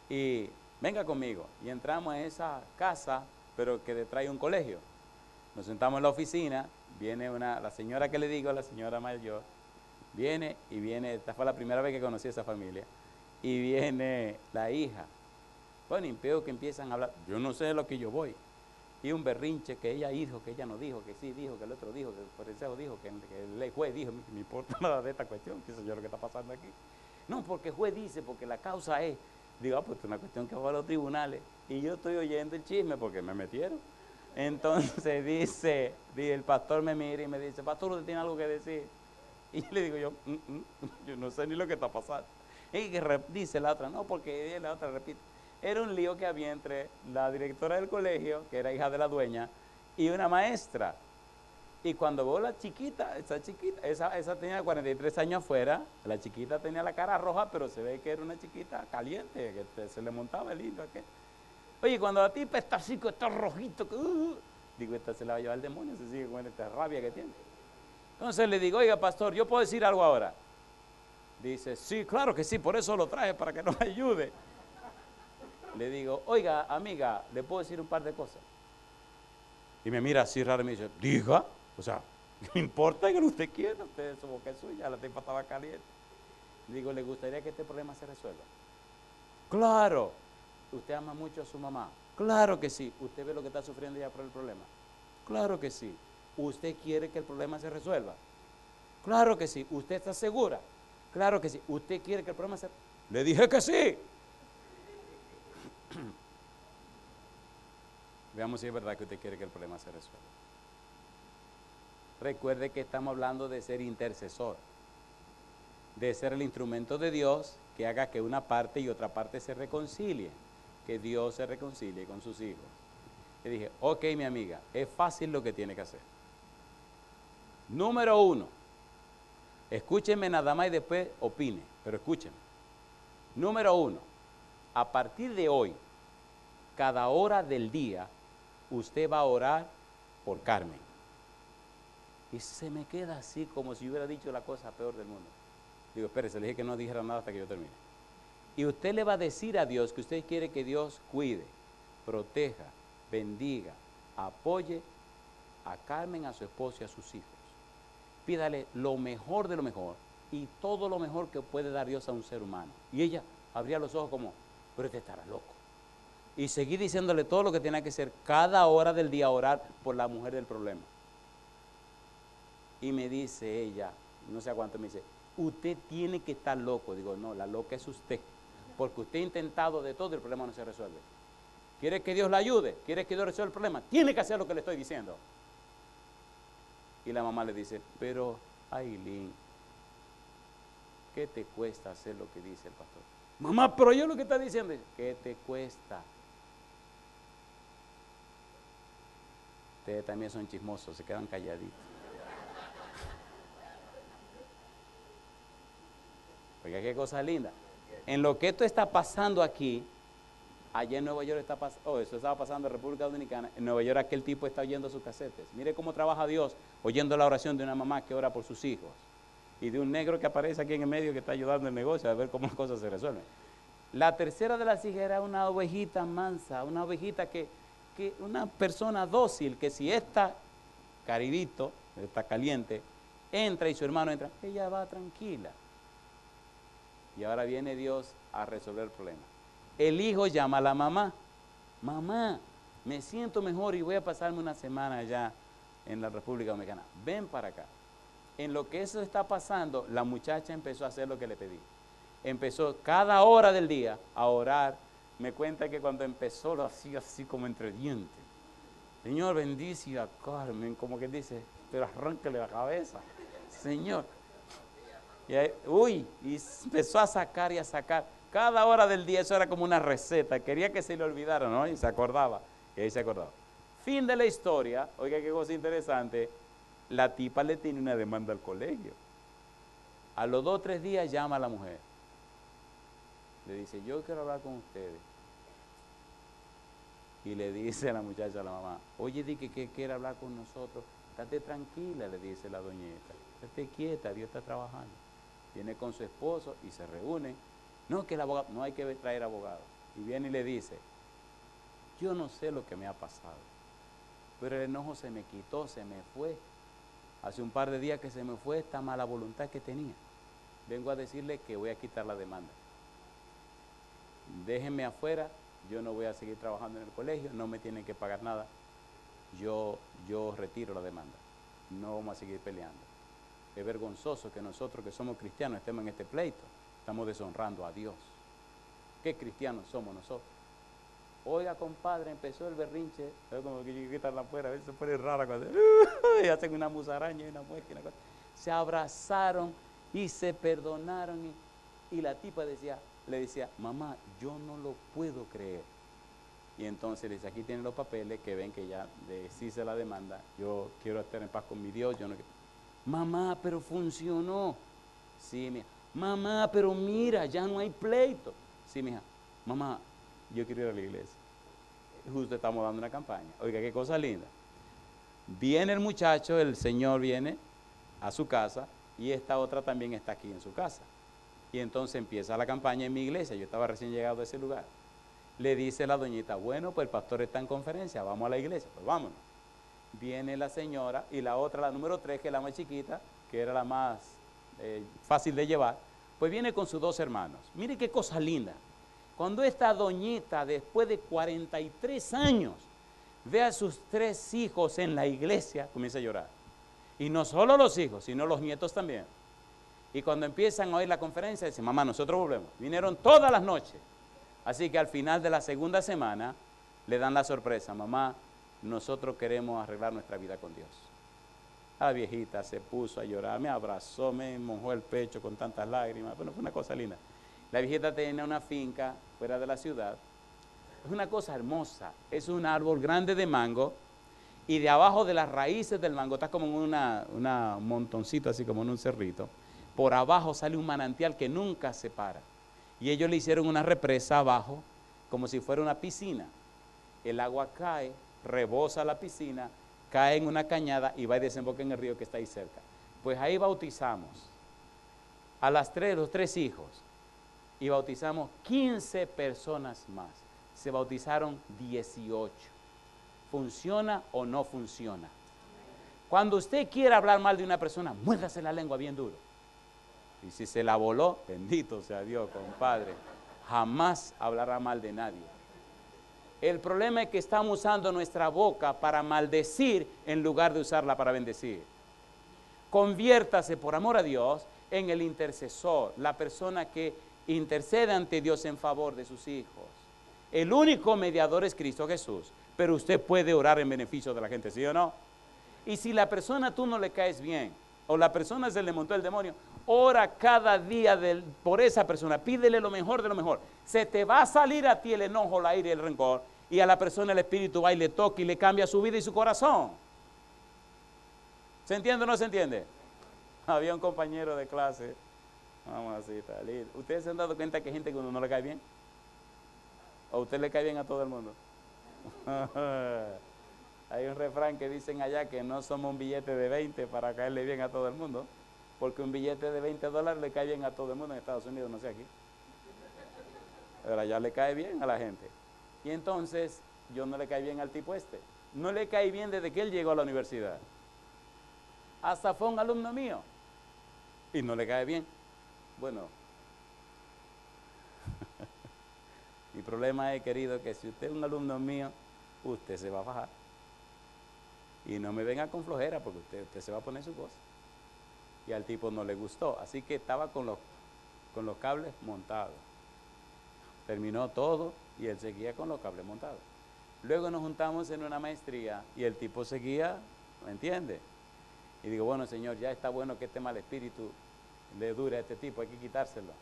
y venga conmigo. Y entramos a esa casa, pero que detrás hay un colegio. Nos sentamos en la oficina, viene la señora que le digo, la señora mayor, viene, esta fue la primera vez que conocí a esa familia, y viene la hija. Bueno, impeo que empiezan a hablar, yo no sé de lo que yo voy, y un berrinche que ella dijo, que ella no dijo, que sí dijo, que el otro dijo, que el fariseo dijo, que el juez dijo, no me importa nada de esta cuestión, qué sé yo lo que está pasando aquí. No, porque el juez dice, porque la causa es, digo, pues es una cuestión que va a los tribunales, y yo estoy oyendo el chisme porque me metieron. Entonces dice, el pastor me mira y me dice, pastor, ¿usted tiene algo que decir? Y le digo yo no sé ni lo que está pasando. Y que dice la otra, no, porque la otra repite. Era un lío que había entre la directora del colegio, que era hija de la dueña, y una maestra. Y cuando veo la chiquita, esa tenía 43 años afuera, la chiquita tenía la cara roja, pero se ve que era una chiquita caliente, que se le montaba el hilo aquel. Oye, cuando la tipa está así, está rojito, digo, esta se la va a llevar el demonio, se sigue con esta rabia que tiene. Entonces le digo, oiga, pastor, ¿yo puedo decir algo ahora? Dice, sí, claro que sí, por eso lo traje, para que nos ayude. Le digo, oiga, amiga, ¿le puedo decir un par de cosas? Y me mira así raro y me dice, diga, o sea, no importa que usted quiera, usted su boca es suya, la tipa estaba caliente. Digo, ¿le gustaría que este problema se resuelva? Claro. ¿Usted ama mucho a su mamá? Claro que sí. ¿Usted ve lo que está sufriendo ya por el problema? Claro que sí. ¿Usted quiere que el problema se resuelva? Claro que sí. ¿Usted está segura? Claro que sí. ¿Usted quiere que el problema se resuelva? Le dije que sí. Veamos si es verdad que usted quiere que el problema se resuelva. Recuerde que estamos hablando de ser intercesor, de ser el instrumento de Dios que haga que una parte y otra parte se reconcilien, que Dios se reconcilie con sus hijos. Le dije, ok, mi amiga, es fácil lo que tiene que hacer. Número 1, escúcheme nada más y después opine, pero escúcheme. Número 1, a partir de hoy, cada hora del día, usted va a orar por Carmen. Y se me queda así como si hubiera dicho la cosa peor del mundo. Digo, espérese, le dije que no dijera nada hasta que yo termine. Y usted le va a decir a Dios que usted quiere que Dios cuide, proteja, bendiga, apoye a Carmen, a su esposo y a sus hijos. Pídale lo mejor de lo mejor y todo lo mejor que puede dar Dios a un ser humano. Y ella abría los ojos como, pero este estará loco. Y seguí diciéndole todo lo que tenía que hacer cada hora del día, orar por la mujer del problema. Y me dice ella, no sé a cuánto, me dice, usted tiene que estar loco. Digo, no, la loca es usted, porque usted ha intentado de todo y el problema no se resuelve. ¿Quiere que Dios la ayude? ¿Quiere que Dios resuelva el problema? Tiene que hacer lo que le estoy diciendo. Y la mamá le dice, pero Ailín, ¿qué te cuesta hacer lo que dice el pastor? Mamá, pero yo lo que está diciendo, ¿qué te cuesta? Ustedes también son chismosos, se quedan calladitos. Oiga, qué cosa linda. En lo que esto está pasando aquí, allá en Nueva York está pasando, eso estaba pasando en República Dominicana, en Nueva York aquel tipo está oyendo sus casetes. Mire cómo trabaja Dios, oyendo la oración de una mamá que ora por sus hijos. Y de un negro que aparece aquí en el medio que está ayudando el negocio a ver cómo las cosas se resuelven. La tercera de las hijas era una ovejita mansa, una ovejita que una persona dócil, que si está caribito, está caliente, entra y su hermano entra, ella va tranquila. Y ahora viene Dios a resolver el problema. El hijo llama a la mamá, mamá, me siento mejor y voy a pasarme una semana allá en la República Dominicana, ven para acá. En lo que eso está pasando, la muchacha empezó a hacer lo que le pedí. Empezó cada hora del día a orar. Me cuenta que cuando empezó lo hacía así como entre dientes. Señor, bendice a Carmen, como que dice, pero arráncale la cabeza. Señor. Y ahí, y empezó a sacar y a sacar. Cada hora del día eso era como una receta. Quería que se le olvidara, ¿no? Y se acordaba. Y ahí se acordaba. Fin de la historia. Oiga, qué cosa interesante. La tipa le tiene una demanda al colegio. A los 2 o 3 días llama a la mujer. Le dice, yo quiero hablar con ustedes. Y le dice a la muchacha, a la mamá, oye, di que quiere hablar con nosotros. Estate tranquila, le dice la doñeta. Estate quieta, Dios está trabajando. Viene con su esposo y se reúnen. No, que el abogado, no hay que traer abogado. Y viene y le dice, yo no sé lo que me ha pasado, pero el enojo se me quitó, se me fue. Hace un par de días que se me fue esta mala voluntad que tenía. Vengo a decirle que voy a quitar la demanda. Déjenme afuera, yo no voy a seguir trabajando en el colegio, no me tienen que pagar nada. Yo retiro la demanda. No vamos a seguir peleando. Es vergonzoso que nosotros que somos cristianos estemos en este pleito. Estamos deshonrando a Dios. ¿Qué cristianos somos nosotros? Oiga, compadre, empezó el berrinche. Como que yo quitarla afuera, a veces se pone rara cuando y hacen una musaraña y una mueca y una cosa. Se abrazaron y se perdonaron y la tipa le decía, mamá, yo no lo puedo creer. Y entonces le dice, aquí tienen los papeles que ven que ya deshice la demanda, yo quiero estar en paz con mi Dios, yo no quiero. Mamá, pero funcionó. Sí, mija. Mamá, pero mira, ya no hay pleito. Sí, mija. Mamá, yo quiero ir a la iglesia. Justo estamos dando una campaña. Oiga, qué cosa linda. Viene el muchacho, el señor viene a su casa y esta otra también está aquí en su casa. Y entonces empieza la campaña en mi iglesia. Yo estaba recién llegado a ese lugar. Le dice la doñita, bueno, pues el pastor está en conferencia, vamos a la iglesia, pues vámonos. Viene la señora y la otra, la número 3, que es la más chiquita, que era la más fácil de llevar, pues viene con sus 2 hermanos. Mire qué cosa linda. Cuando esta doñita, después de 43 años, ve a sus 3 hijos en la iglesia, comienza a llorar. Y no solo los hijos, sino los nietos también. Y cuando empiezan a oír la conferencia, dicen, mamá, nosotros volvemos. Vinieron todas las noches. Así que al final de la segunda semana, le dan la sorpresa, mamá, nosotros queremos arreglar nuestra vida con Dios. La viejita se puso a llorar, me abrazó, me mojó el pecho con tantas lágrimas. Bueno, fue una cosa linda. La viejita tenía una finca fuera de la ciudad. Es una cosa hermosa. Es un árbol grande de mango y de abajo de las raíces del mango, está como en un montoncito, así como en un cerrito. Por abajo sale un manantial que nunca se para. Y ellos le hicieron una represa abajo, como si fuera una piscina. El agua cae, rebosa la piscina, cae en una cañada y va y desemboca en el río que está ahí cerca. Pues ahí bautizamos a los 3 hijos y bautizamos 15 personas más. Se bautizaron 18. ¿Funciona o no funciona? Cuando usted quiera hablar mal de una persona, muérdase la lengua bien duro. Y si se la voló, bendito sea Dios, compadre. Jamás hablará mal de nadie. El problema es que estamos usando nuestra boca para maldecir en lugar de usarla para bendecir. Conviértase, por amor a Dios, en el intercesor, la persona que intercede ante Dios en favor de sus hijos. El único mediador es Cristo Jesús, pero usted puede orar en beneficio de la gente, ¿sí o no? Y si la persona tú no le caes bien, o la persona se le montó el demonio, ora cada día por esa persona, pídele lo mejor de lo mejor. Se te va a salir a ti el enojo, la ira y el rencor, y a la persona el Espíritu va y le toca y le cambia su vida y su corazón. ¿Se entiende o no se entiende? Había un compañero de clase, vamos así, tal. ¿Ustedes se han dado cuenta que hay gente que uno no le cae bien? ¿O usted le cae bien a todo el mundo? Hay un refrán que dicen allá que no somos un billete de 20 para caerle bien a todo el mundo, porque un billete de $20 le cae bien a todo el mundo en Estados Unidos, no sé aquí. Pero allá le cae bien a la gente. Y entonces yo no le cae bien al tipo este. No le cae bien desde que él llegó a la universidad. Hasta fue un alumno mío. Y no le cae bien. Bueno, mi problema es, querido, que si usted es un alumno mío, usted se va a fajar. Y no me venga con flojera, porque usted se va a poner su cosa. Y al tipo no le gustó, así que estaba con los cables montados. Terminó todo y él seguía con los cables montados. Luego nos juntamos en una maestría y el tipo seguía, ¿me entiende? Y digo, bueno, señor, ya está bueno que este mal espíritu le dure a este tipo, hay que quitárselo.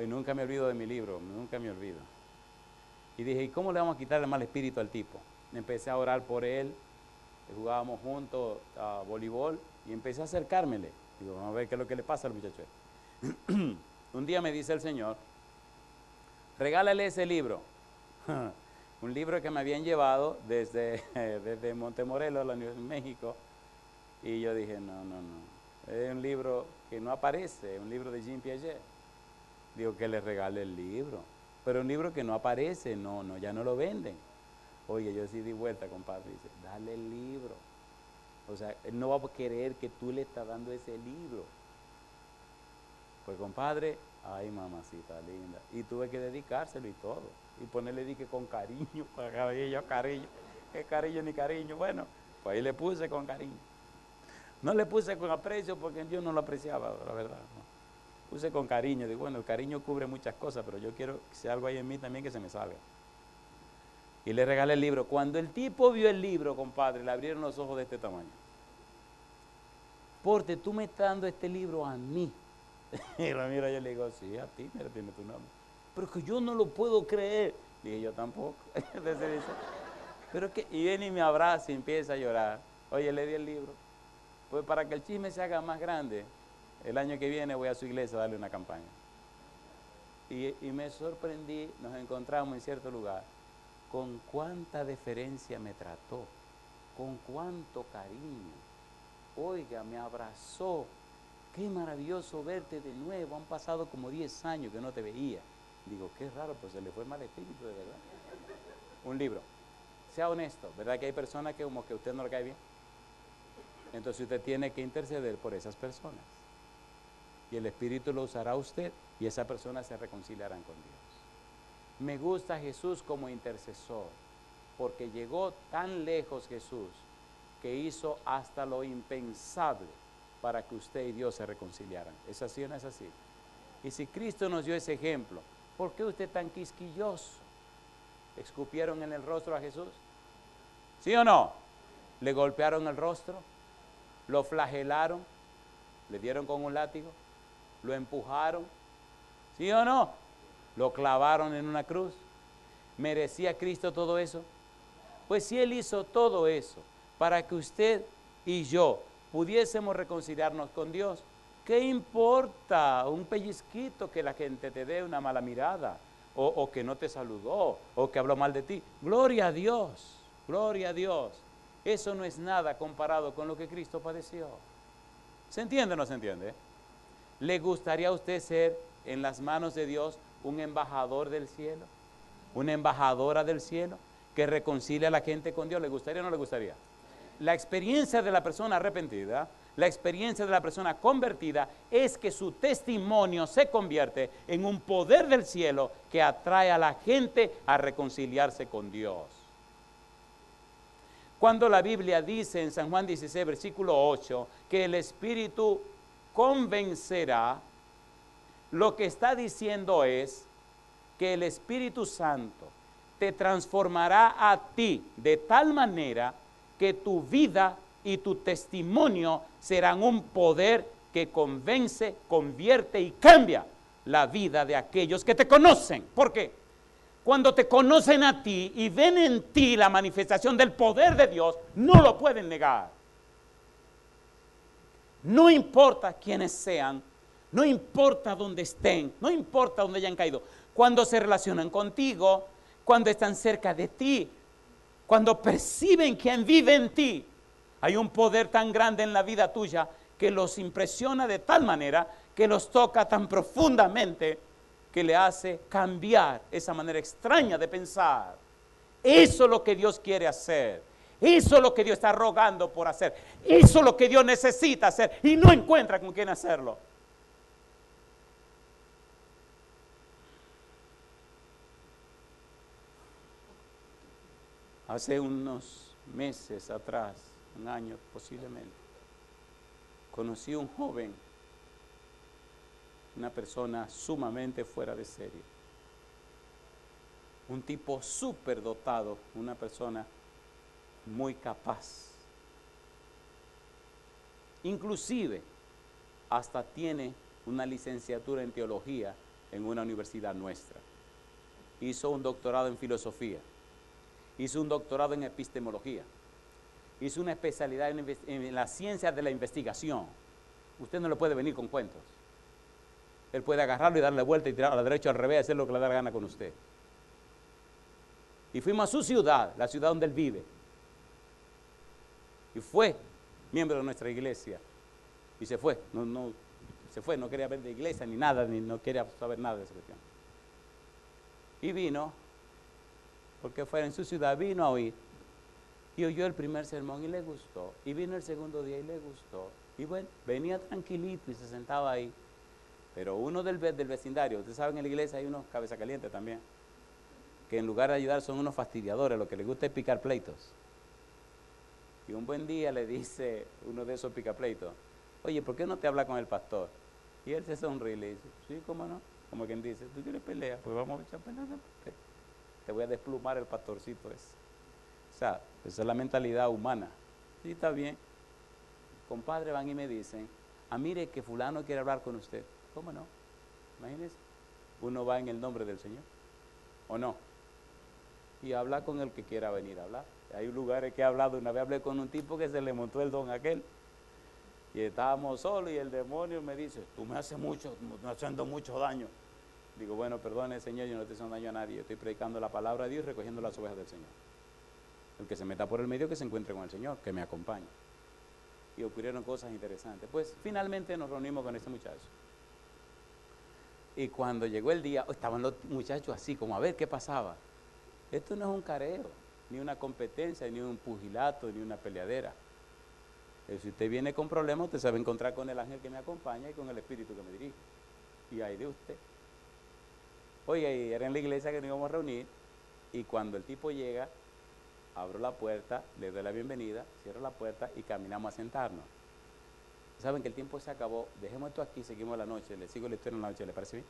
Y nunca me olvido de mi libro, nunca me olvido. Y dije, ¿y cómo le vamos a quitar el mal espíritu al tipo? Empecé a orar por él, jugábamos juntos a voleibol y empecé a acercármele. Digo, vamos a ver qué es lo que le pasa al muchacho. Un día me dice el Señor, regálale ese libro. Un libro que me habían llevado desde Montemorelos, a la Universidad de México. Y yo dije, no. Es un libro que no aparece, es un libro de Jean Piaget. Digo, que le regale el libro. Pero un libro que no aparece, ya no lo venden. Oye, yo sí di vuelta, compadre, dice, dale el libro. O sea, él no va a querer que tú le estás dando ese libro. Pues, compadre, ay, mamacita linda. Y tuve que dedicárselo y todo. Y ponerle dique con cariño, cariño. ¿Qué cariño ni cariño? Bueno, pues ahí le puse con cariño. No le puse con aprecio porque yo no lo apreciaba, la verdad. No. Puse con cariño. Digo, bueno, el cariño cubre muchas cosas, pero yo quiero que sea algo ahí en mí también que se me salga. Y le regalé el libro. Cuando el tipo vio el libro, compadre, le abrieron los ojos de este tamaño. Porte, tú me estás dando este libro a mí. Y lo miro, yo le digo, sí, a ti, mira, tiene tu nombre. Pero que yo no lo puedo creer. Dije, yo tampoco. Entonces dice, pero que, y viene y me abraza y empieza a llorar. Oye, le di el libro. Pues para que el chisme se haga más grande, el año que viene voy a su iglesia a darle una campaña. Y me sorprendí, nos encontramos en cierto lugar, con cuánta deferencia me trató, con cuánto cariño. Oiga, me abrazó. Qué maravilloso verte de nuevo, han pasado como 10 años que no te veía. Digo, qué raro, pues se le fue el mal espíritu, de verdad. Un libro. Sea honesto, ¿verdad que hay personas que como que a usted no le cae bien? Entonces usted tiene que interceder por esas personas. Y el Espíritu lo usará a usted y esas personas se reconciliarán con Dios. Me gusta Jesús como intercesor, porque llegó tan lejos Jesús que hizo hasta lo impensable para que usted y Dios se reconciliaran. ¿Es así o no es así? Y si Cristo nos dio ese ejemplo, ¿por qué usted tan quisquilloso? ¿Escupieron en el rostro a Jesús? ¿Sí o no? ¿Le golpearon el rostro? ¿Lo flagelaron? ¿Le dieron con un látigo? ¿Lo empujaron? ¿Sí o no? ¿Lo clavaron en una cruz? ¿Merecía Cristo todo eso? Pues si Él hizo todo eso para que usted y yo pudiésemos reconciliarnos con Dios, ¿qué importa un pellizquito que la gente te dé una mala mirada? O que no te saludó, o que habló mal de ti. Gloria a Dios, gloria a Dios. Eso no es nada comparado con lo que Cristo padeció. ¿Se entiende o no se entiende? ¿Le gustaría a usted ser en las manos de Dios un embajador del cielo? ¿Una embajadora del cielo que reconcilia a la gente con Dios? ¿Le gustaría o no le gustaría? La experiencia de la persona arrepentida, la experiencia de la persona convertida es que su testimonio se convierte en un poder del cielo que atrae a la gente a reconciliarse con Dios. Cuando la Biblia dice en San Juan 16, versículo 8, que el Espíritu convencerá, lo que está diciendo es que el Espíritu Santo te transformará a ti de tal manera que tu vida y tu testimonio serán un poder que convence, convierte y cambia la vida de aquellos que te conocen. ¿Por qué? Cuando te conocen a ti y ven en ti la manifestación del poder de Dios, no lo pueden negar. No importa quiénes sean, no importa dónde estén, no importa dónde hayan caído. Cuando se relacionan contigo, cuando están cerca de ti, cuando perciben quién vive en ti, hay un poder tan grande en la vida tuya que los impresiona de tal manera, que los toca tan profundamente, que le hace cambiar esa manera extraña de pensar. Eso es lo que Dios quiere hacer. Eso es lo que Dios está rogando por hacer. Eso es lo que Dios necesita hacer y no encuentra con quién hacerlo. Hace unos meses atrás, un año posiblemente, conocí a un joven, una persona sumamente fuera de serie, un tipo súper dotado, una persona muy capaz, inclusive hasta tiene una licenciatura en teología en una universidad nuestra, hizo un doctorado en filosofía, hizo un doctorado en epistemología, hizo una especialidad en la ciencia de la investigación. Usted no le puede venir con cuentos. Él puede agarrarlo y darle vuelta y tirar a la derecha o al revés, hacer lo que le da la gana con usted. Y fuimos a su ciudad, la ciudad donde él vive. Y fue miembro de nuestra iglesia. Y se fue, no quería ver de iglesia ni nada, ni no quería saber nada de esa cuestión. Y vino, porque fuera en su ciudad, vino a oír. Y oyó el primer sermón y le gustó. Y vino el segundo día y le gustó. Y bueno, venía tranquilito y se sentaba ahí. Pero uno del vecindario, ustedes saben, en la iglesia hay unos cabeza caliente también, que en lugar de ayudar son unos fastidiadores, lo que les gusta es picar pleitos. Y un buen día le dice uno de esos picapleitos, oye, ¿por qué no te habla con el pastor? Y él se sonríe y le dice, sí, ¿cómo no? Como quien dice, ¿tú quieres pelea? Pues vamos a echar pelea. Te voy a desplumar el pastorcito ese. O sea, esa es la mentalidad humana. Sí, está bien. Compadre, van y me dicen, mire que fulano quiere hablar con usted. ¿Cómo no? Imagínense, uno va en el nombre del Señor, ¿o no? Y habla con el que quiera venir a hablar. Hay lugares que he hablado, una vez hablé con un tipo que se le montó el don aquel, y estábamos solos y el demonio me dice, tú me haces mucho, me haciendo mucho daño. Digo, bueno, perdone Señor, yo no te estoy haciendo daño a nadie, yo estoy predicando la palabra de Dios y recogiendo las ovejas del Señor. El que se meta por el medio que se encuentre con el Señor, que me acompañe. Y ocurrieron cosas interesantes. Pues finalmente nos reunimos con este muchacho. Y cuando llegó el día, estaban los muchachos así, como a ver qué pasaba. Esto no es un careo, ni una competencia, ni un pugilato, ni una peleadera. Si usted viene con problemas, usted se va a encontrar con el ángel que me acompaña y con el espíritu que me dirige. Y ahí de usted. Oye, era en la iglesia que nos íbamos a reunir, y cuando el tipo llega, abro la puerta, le doy la bienvenida, cierro la puerta y caminamos a sentarnos. Saben que el tiempo se acabó, dejemos esto aquí, seguimos la noche, le sigo la historia en la noche, ¿le parece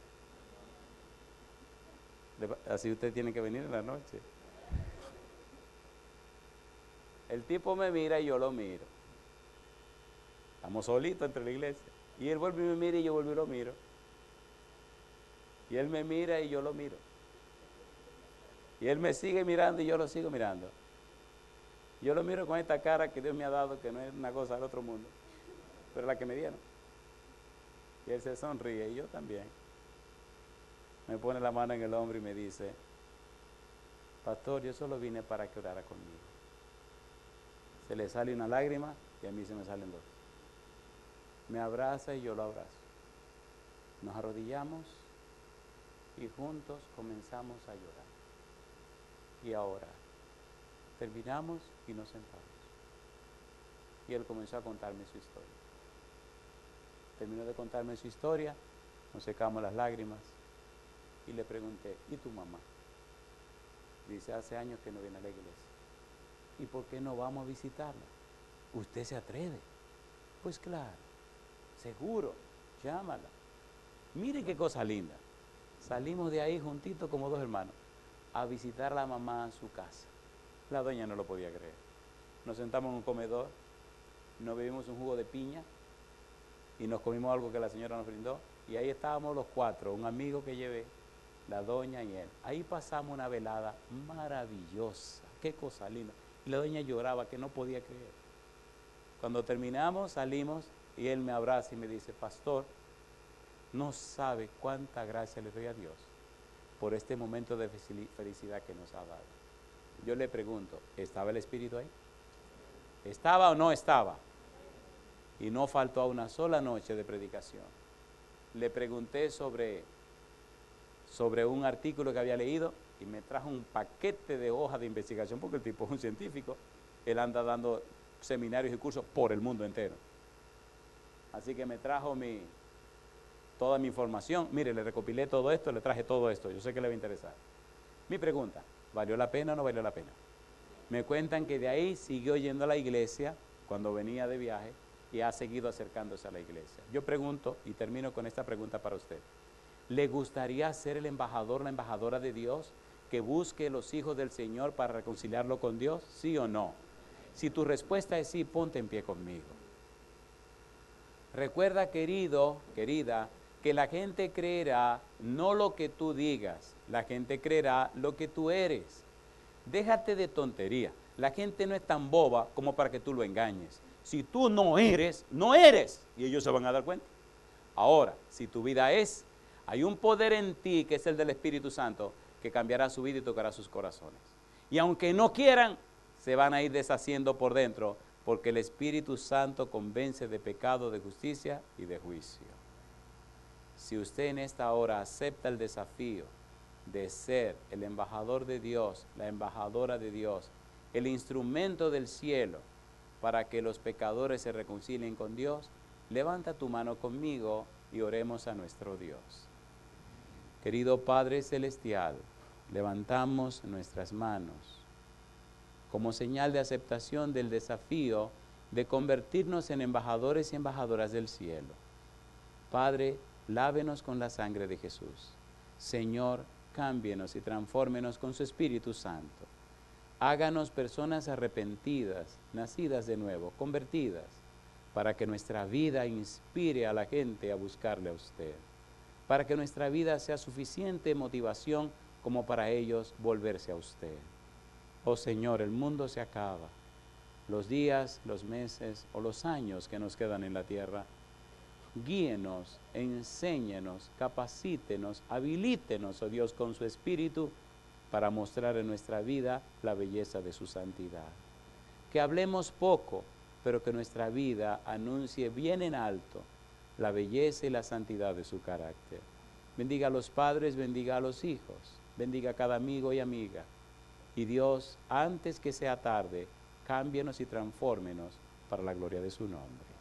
bien? Así usted tiene que venir en la noche. El tipo me mira y yo lo miro. Estamos solitos entre la iglesia. Y él vuelve y me mira y yo vuelvo y lo miro. Y él me mira y yo lo miro. Y él me sigue mirando y yo lo sigo mirando. Yo lo miro con esta cara que Dios me ha dado, que no es una cosa del otro mundo, pero la que me dieron. Y él se sonríe y yo también. Me pone la mano en el hombro y me dice, pastor, yo solo vine para que orara conmigo. Se le sale una lágrima y a mí se me salen dos. Me abraza y yo lo abrazo. Nos arrodillamos y juntos comenzamos a llorar y a orar. Terminamos y nos sentamos. Y él comenzó a contarme su historia. Terminó de contarme su historia, nos secamos las lágrimas y le pregunté, ¿y tu mamá? Dice, hace años que no viene a la iglesia. ¿Y por qué no vamos a visitarla? ¿Usted se atreve? Pues claro, seguro, llámala. Mire qué cosa linda. Salimos de ahí juntitos como dos hermanos a visitar a la mamá en su casa. La doña no lo podía creer. nos sentamos en un comedor, nos bebimos un jugo de piña y nos comimos algo que la señora nos brindó. Y ahí estábamos los cuatro, un amigo que llevé, la doña y él. Ahí pasamos una velada maravillosa, qué cosa linda. Y la doña lloraba que no podía creer. Cuando terminamos, salimos y él me abraza y me dice, pastor, no sabe cuánta gracia le doy a Dios por este momento de felicidad que nos ha dado. Yo le pregunto, ¿estaba el Espíritu ahí? ¿Estaba o no estaba? Y no faltó a una sola noche de predicación. Le pregunté sobre un artículo que había leído y me trajo un paquete de hojas de investigación, porque el tipo es un científico, él anda dando seminarios y cursos por el mundo entero. Así que me trajo toda mi información. Mire, le recopilé todo esto, le traje todo esto, yo sé que le va a interesar. Mi pregunta, ¿valió la pena o no valió la pena? Me cuentan que de ahí siguió yendo a la iglesia cuando venía de viaje y ha seguido acercándose a la iglesia. Yo pregunto, y termino con esta pregunta para usted, ¿le gustaría ser el embajador, la embajadora de Dios, que busque los hijos del Señor para reconciliarlo con Dios? ¿Sí o no? Si tu respuesta es sí, ponte en pie conmigo. Recuerda, querido, querida, que la gente creerá no lo que tú digas, la gente creerá lo que tú eres. Déjate de tontería. La gente no es tan boba como para que tú lo engañes. Si tú no eres, no eres. Y ellos se van a dar cuenta. Ahora, si tu vida es, hay un poder en ti que es el del Espíritu Santo que cambiará su vida y tocará sus corazones. Y aunque no quieran, se van a ir deshaciendo por dentro, porque el Espíritu Santo convence de pecado, de justicia y de juicio. Si usted en esta hora acepta el desafío de ser el embajador de Dios, la embajadora de Dios, el instrumento del cielo para que los pecadores se reconcilien con Dios, levanta tu mano conmigo y oremos a nuestro Dios. Querido Padre Celestial, levantamos nuestras manos como señal de aceptación del desafío de convertirnos en embajadores y embajadoras del cielo. Padre, lávenos con la sangre de Jesús. Señor, cámbienos y transfórmenos con su Espíritu Santo. Háganos personas arrepentidas, nacidas de nuevo, convertidas, para que nuestra vida inspire a la gente a buscarle a usted, para que nuestra vida sea suficiente motivación como para ellos volverse a usted. Oh Señor, el mundo se acaba, los días, los meses o los años que nos quedan en la tierra. Guíenos, enséñenos, capacítenos, habilítenos, oh Dios, con su Espíritu para mostrar en nuestra vida la belleza de su santidad. Que hablemos poco, pero que nuestra vida anuncie bien en alto la belleza y la santidad de su carácter. Bendiga a los padres, bendiga a los hijos, bendiga a cada amigo y amiga. Y Dios, antes que sea tarde, cámbienos y transfórmenos para la gloria de su nombre.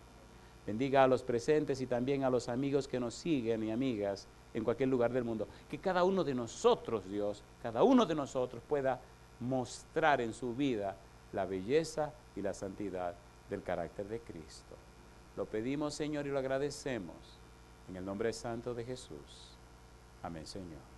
Bendiga a los presentes y también a los amigos que nos siguen y amigas en cualquier lugar del mundo. Que cada uno de nosotros, Dios, cada uno de nosotros pueda mostrar en su vida la belleza y la santidad del carácter de Cristo. Lo pedimos, Señor, y lo agradecemos en el nombre santo de Jesús. Amén, Señor.